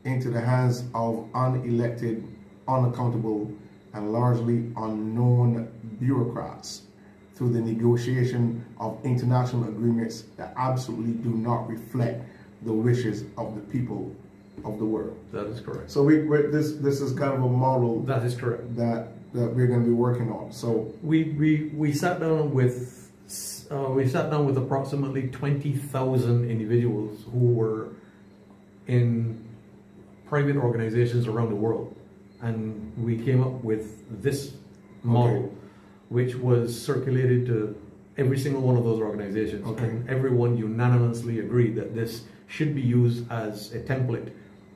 into the hands of unelected, unaccountable, and largely unknown bureaucrats through the negotiation of international agreements that absolutely do not reflect the wishes of the people of the world. That is correct. So this is kind of a model. That is correct. That we're going to be working on. So we sat down with approximately 20,000 individuals who were in private organizations around the world, and we came up with this model, which was circulated to every single one of those organizations, and everyone unanimously agreed that this should be used as a template,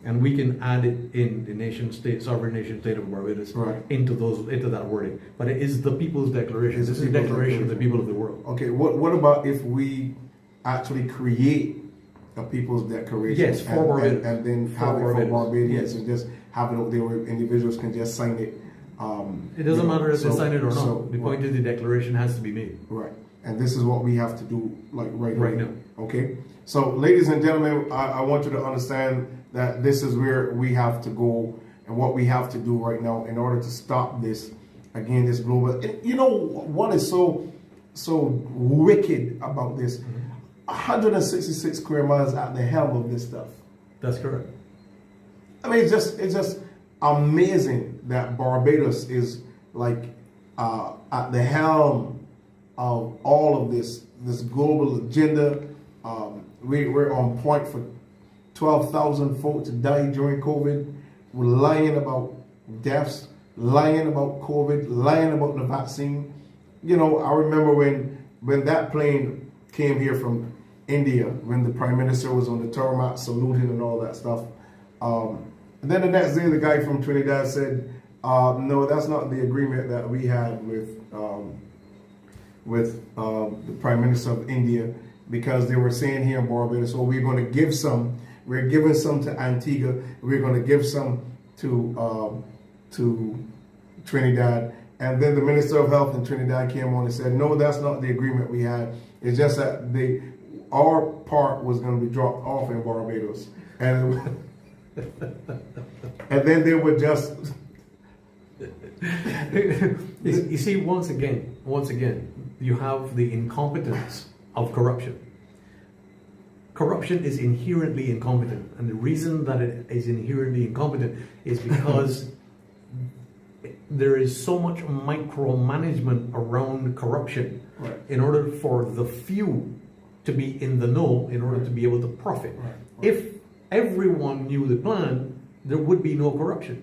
and we can add it in the nation state, sovereign nation state of Barbados, into that wording. But it is the People's Declaration. This is a declaration of the people of the world. Okay, what about if we actually create a People's Declaration? Yes, for Barbados. And then have it for Barbadians, and just have it out there where individuals can just sign it It doesn't matter if they so- sign it or not. so, The point is the declaration has to be made. Right. And this is what we have to do like right Right now. now. Okay. So ladies and gentlemen, I want you to understand that this is where we have to go and what we have to do right now in order to stop this, again, this global. And you know what is so wicked about this? 166 square miles at the helm of this stuff. That's correct. I mean, it's just amazing that Barbados is like at the helm of all of this global agenda. We're on point for 12,000 folks to die during COVID. We're lying about deaths, lying about COVID, lying about the vaccine. You know, I remember when that plane came here from India, when the Prime Minister was on the tarmac saluting and all that stuff. And then the next day, the guy from Trinidad said, no, that's not the agreement that we had with the Prime Minister of India, because they were saying here in Barbados, oh, we're going to give some, we're giving some to Antigua, we're going to give some to Trinidad. And then the Minister of Health in Trinidad came on and said, no, that's not the agreement we had. It's just that our part was going to be dropped off in Barbados. And and then they would just... You see, once again, you have the incompetence of corruption. Corruption is inherently incompetent, and the reason that it is inherently incompetent is because there is so much micromanagement around corruption. Right. In order for the few to be in the know, in order to be able to profit. Right. If everyone knew the plan, there would be no corruption.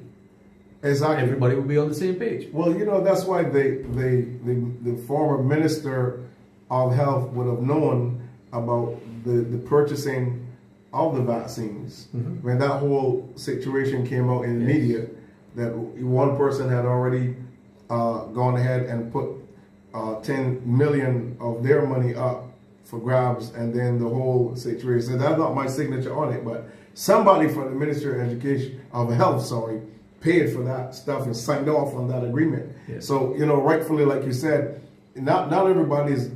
Exactly. Everybody would be on the same page. Well, you know, that's why the former Minister of Health would have known about the purchasing of the vaccines. Mm-hmm. When that whole situation came out in the media, that one person had already gone ahead and put 10 million of their money up for grabs, and then the whole situation said, that's not my signature on it, but somebody from the Ministry of Health, paid for that stuff and signed off on that agreement. Yes. So, you know, rightfully, like you said, not everybody's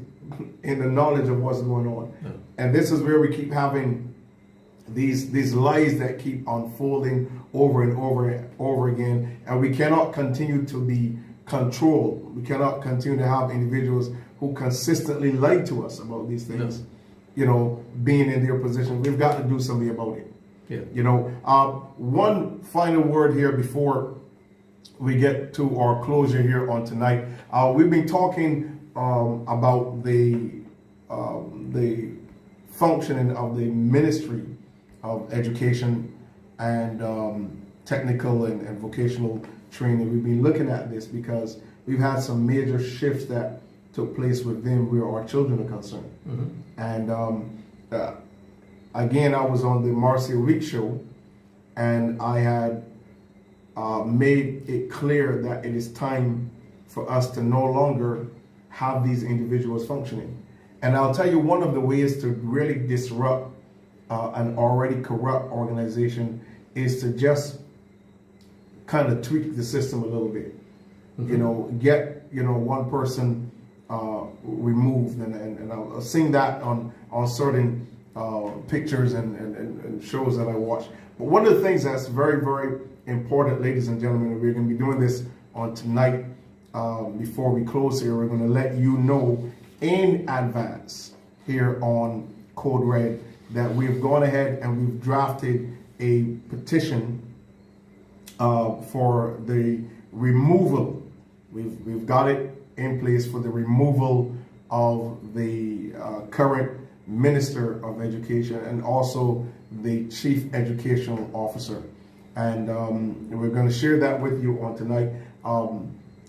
in the knowledge of what's going on. No. And this is where we keep having these lies that keep unfolding over and over again. And we cannot continue to be controlled. We cannot continue to have individuals who consistently lie to us about these things, No. you know, being in their position. We've got to do something about it. Yeah. You know, one final word here before we get to our closure here on tonight. We've been talking about the functioning of the Ministry of Education and technical and vocational training. We've been looking at this because we've had some major shifts that took place within where our children are concerned. Mm-hmm. And again, I was on the Marcia Week show, and I had made it clear that it is time for us to no longer have these individuals functioning. And I'll tell you, one of the ways to really disrupt an already corrupt organization is to just kind of tweak the system a little bit. Mm-hmm. You know, get, you know, one person removed, and I'll sing that on certain pictures and shows that I watch. But one of the things that's very, very important, ladies and gentlemen, and we're going to be doing this on tonight before we close here, we're going to let you know in advance here on Code Red that we've gone ahead and we've drafted a petition for the removal. We've got it in place for the removal of the current Minister of Education and also the Chief Educational Officer. And we're going to share that with you on tonight.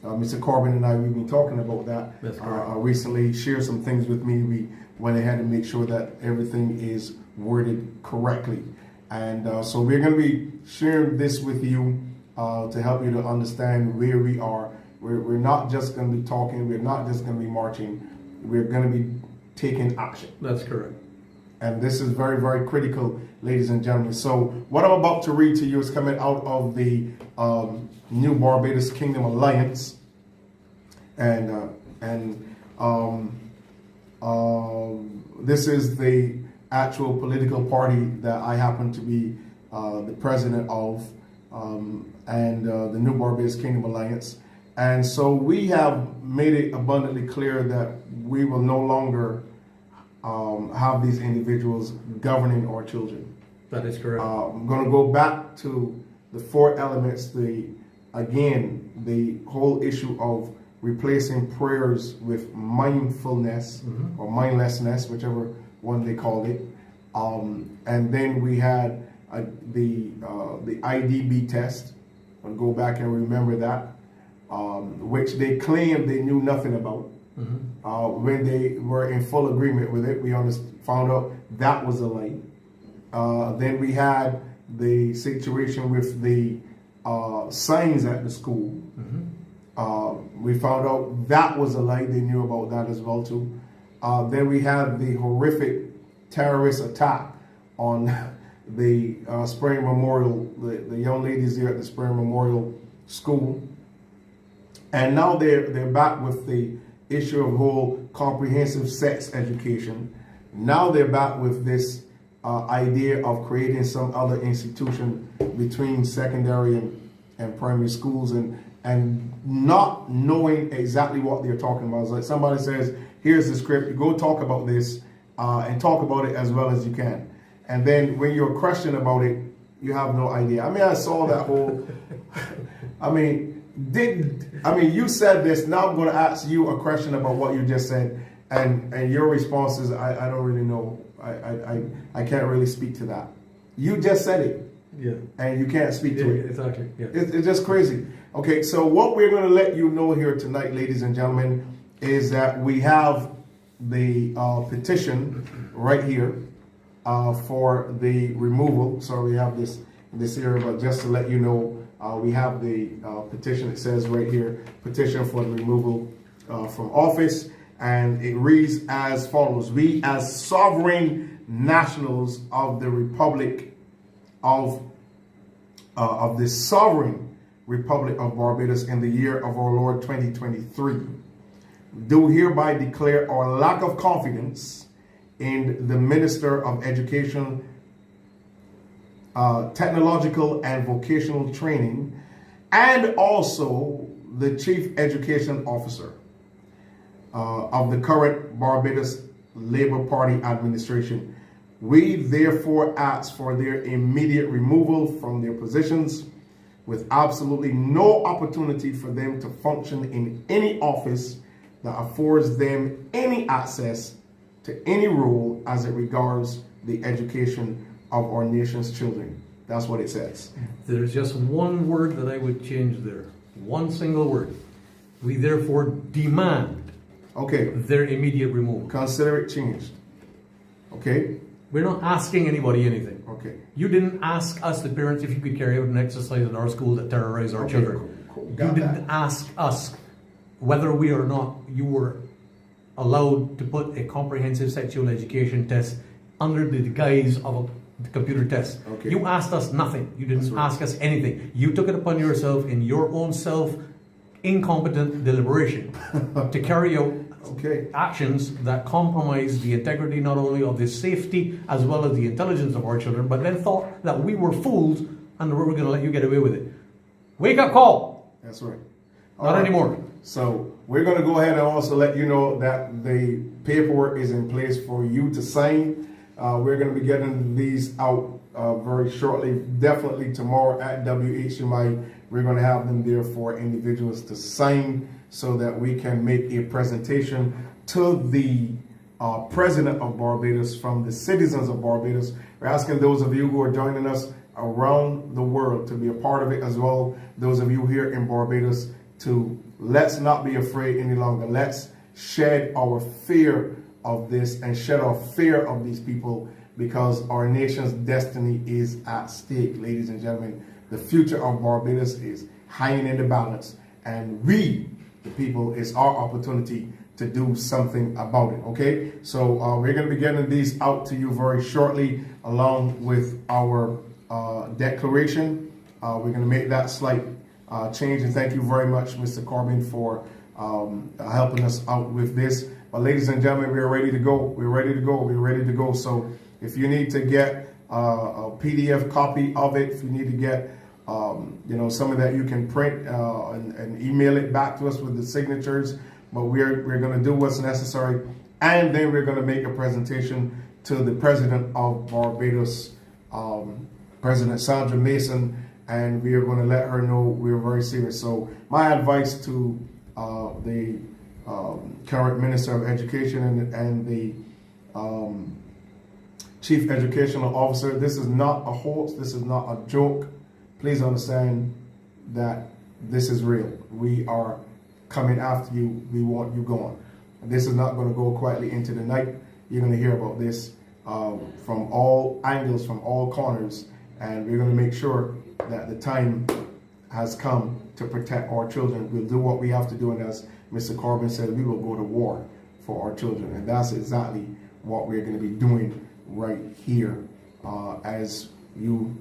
Mr. CORBIN and I, we've been talking about that. That's correct. Recently shared some things with me. We went ahead and make sure that everything is worded correctly. And so we're going to be sharing this with you to help you to understand where we are. We're not just going to be talking. We're not just going to be marching. We're going to be taking action. That's correct. And this is very, very critical, ladies and gentlemen. So what I'm about to read to you is coming out of the New Barbados Kingdom Alliance. And this is the actual political party that I happen to be the president of, and the New Barbados Kingdom Alliance. And so we have made it abundantly clear that we will no longer have these individuals governing our children. That is correct. I'm going to go back to the 4 elements. The whole issue of replacing prayers with mindfulness or mindlessness, whichever one they called it. And then we had the IDB test. I'll go back and remember that, which they claimed they knew nothing about. When they were in full agreement with it, we found out that was a lie. Then we had the situation with the signs at the school. We found out that was a lie. They knew about that as well too. Then we had the horrific terrorist attack on the Spring Memorial, the young ladies there at the Spring Memorial School. And now they're back with the issue of whole comprehensive sex education. Now they're back with this idea of creating some other institution between secondary and primary schools, and not knowing exactly what they're talking about. It's like somebody says, here's the script, you go talk about this, and talk about it as well as you can. And then when you're questioned about it, you have no idea. I mean, I saw that whole, you said this, now I'm going to ask you a question about what you just said, and your response is, I don't really know. I can't really speak to that. You just said it. Yeah. And you can't speak to it. Exactly. Yeah. It's just crazy. Okay, so what we're going to let you know here tonight, ladies and gentlemen, is that we have the petition right here for the removal. So we have this here, but just to let you know, we have the petition. It says right here, petition for the removal from office, and it reads as follows: we, as sovereign nationals of the Republic of the sovereign Republic of Barbados in the year of our Lord 2023, do hereby declare our lack of confidence in the Minister of Education, Technological and Vocational Training, and also the Chief Education Officer of the current Barbados Labour Party administration. We therefore ask for their immediate removal from their positions, with absolutely no opportunity for them to function in any office that affords them any access to any role as it regards the education of our nation's children. That's what it says. There's just one word that I would change there. One single word. We therefore demand their immediate removal. Consider it changed. Okay? We're not asking anybody anything. Okay. You didn't ask us, the parents, if you could carry out an exercise in our school that terrorized our children. Cool. You didn't ask us whether we or not you were allowed to put a comprehensive sexual education test under the guise of a computer test. Okay. You asked us nothing. You didn't ask us anything. You took it upon yourself in your own incompetent deliberation to carry out actions that compromise the integrity not only of the safety as well as the intelligence of our children, but then thought that we were fools and we were going to let you get away with it. Wake up call. That's right. Not anymore. So we're going to go ahead and also let you know that the paperwork is in place for you to sign. We're going to be getting these out very shortly. Definitely tomorrow at WHMI, we're going to have them there for individuals to sign so that we can make a presentation to the President of Barbados from the citizens of Barbados. We're asking those of you who are joining us around the world to be a part of it as well. Those of you here in Barbados, to let's not be afraid any longer. Let's shed our fear of this and shed our fear of these people, because our nation's destiny is at stake, ladies and gentlemen. The future of Barbados is hanging in the balance, and we, the people, it's our opportunity to do something about it. Okay, so we're going to be getting these out to you very shortly, along with our declaration. We're going to make that slight change, and thank you very much, Mr. Corbin, for helping us out with this. But ladies and gentlemen, we're ready to go. We're ready to go. We're ready to go. So if you need to get a PDF copy of it, if you need to get something that you can print and email it back to us with the signatures, but we're going to do what's necessary, and then we're going to make a presentation to the President of Barbados, President Sandra Mason, and we are going to let her know we're very serious. So my advice to the current Minister of Education and the Chief Educational Officer, this is not a hoax, this is not a joke. Please understand that this is real. We are coming after you. We want you gone. This is not going to go quietly into the night. You're going to hear about this from all angles, from all corners, and we're going to make sure that the time has come to protect our children. We'll do what we have to do, and as Mr. Corbin said, we will go to war for our children, and that's exactly what we're going to be doing right here as you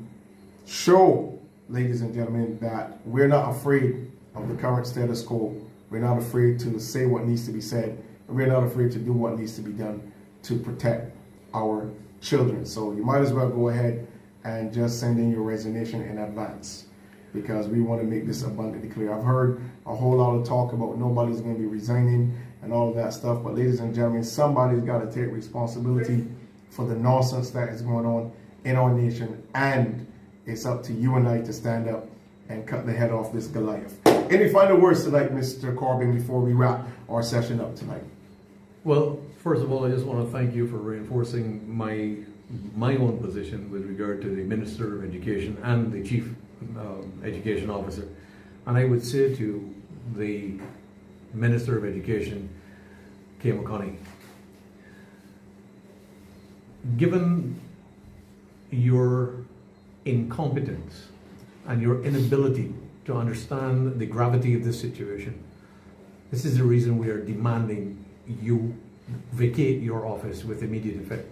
show, ladies and gentlemen, that we're not afraid of the current status quo. We're not afraid to say what needs to be said, and we're not afraid to do what needs to be done to protect our children. So you might as well go ahead and just send in your resignation in advance, because we want to make this abundantly clear. I've heard a whole lot of talk about nobody's going to be resigning and all of that stuff, but ladies and gentlemen, somebody's got to take responsibility for the nonsense that is going on in our nation, and it's up to you and I to stand up and cut the head off this Goliath. Any final words tonight, Mr. Corbin, before we wrap our session up tonight? Well, first of all, I just want to thank you for reinforcing my own position with regard to the Minister of Education and the Chief Education Officer. And I would say to the Minister of Education, Kay McConney, given your incompetence and your inability to understand the gravity of this situation, this is the reason we are demanding you vacate your office with immediate effect.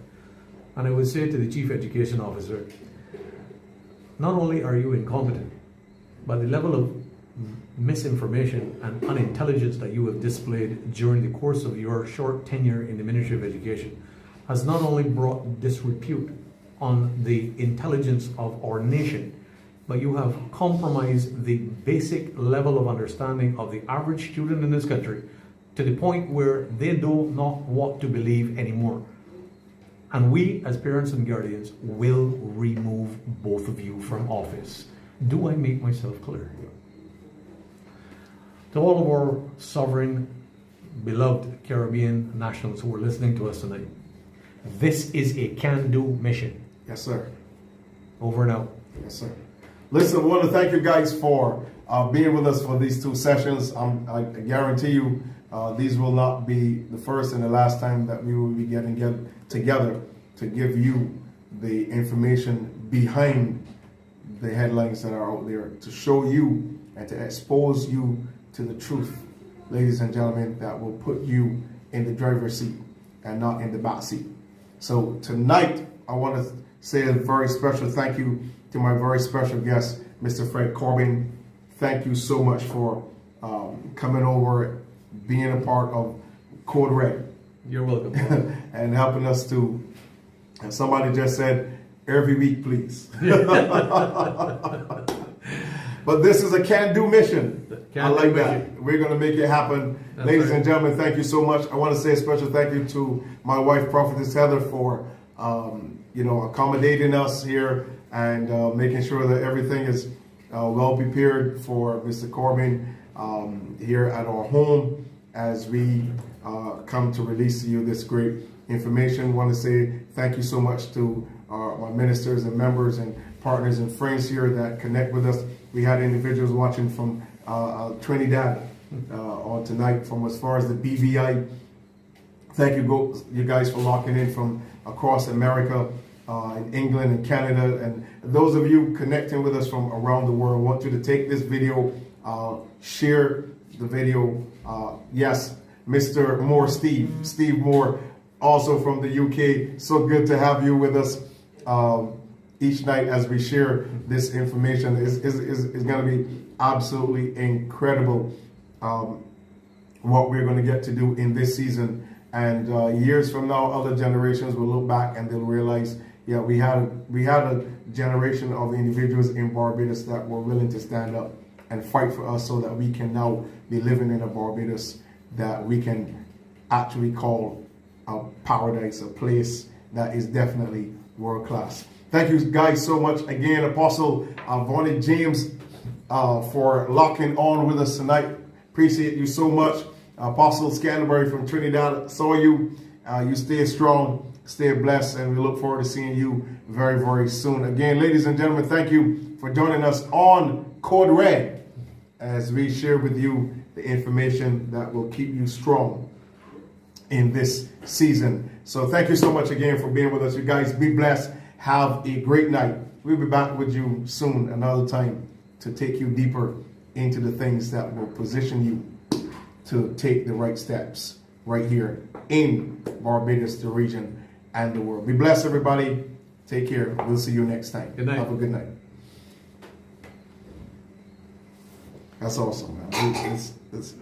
And I would say to the Chief Education Officer, not only are you incompetent, but the level of misinformation and unintelligence that you have displayed during the course of your short tenure in the Ministry of Education has not only brought disrepute on the intelligence of our nation, but you have compromised the basic level of understanding of the average student in this country to the point where they do not want to believe anymore. And we, as parents and guardians, will remove both of you from office. Do I make myself clear? To all of our sovereign, beloved Caribbean nationals who are listening to us tonight, this is a can-do mission. Yes, sir. Over and out. Yes, sir. Listen, I want to thank you guys for being with us for these two sessions. I guarantee you these will not be the first and the last time that we will be getting together to give you the information behind the headlines that are out there, to show you and to expose you to the truth, ladies and gentlemen, that will put you in the driver's seat and not in the back seat. So tonight, I want to say a very special thank you to my very special guest, Mr. Fred Corbin. Thank you so much for coming over, being a part of Code Red. You're welcome. And helping us to, and somebody just said, every week, please. But this is a can-do mission. I like that. We're going to make it happen. That's Ladies and gentlemen, thank you so much. I want to say a special thank you to my wife, Prophetess Heather, for accommodating us here and making sure that everything is well prepared for Mr. Corbin here at our home as we come to release to you this great information. I want to say thank you so much to my ministers and members and partners and friends here that connect with us. We had individuals watching from Trinidad on tonight, from as far as the BVI. Thank you guys for locking in from across America, in England and Canada, and those of you connecting with us from around the world. I want you to take this video, share the video. Yes, Mr. Moore, Steve Moore, also from the UK. So good to have you with us each night as we share this information. It's going to be absolutely incredible what we're going to get to do in this season. And years from now, other generations will look back and they'll realize, yeah, we had a generation of individuals in Barbados that were willing to stand up and fight for us so that we can now be living in a Barbados that we can actually call a paradise, a place that is definitely world class. Thank you guys so much again, Apostle Vonnie James, for locking on with us tonight. Appreciate you so much. Apostle Scantlebury from Trinidad, saw you. You stay strong, stay blessed, and we look forward to seeing you very, very soon. Again, ladies and gentlemen, thank you for joining us on Code Red as we share with you the information that will keep you strong in this season. So thank you so much again for being with us. You guys be blessed. Have a great night. We'll be back with you soon, another time, to take you deeper into the things that will position you to take the right steps right here in Barbados, the region, and the world. Be blessed, everybody. Take care. We'll see you next time. Good night. Have a good night. That's awesome, man. It's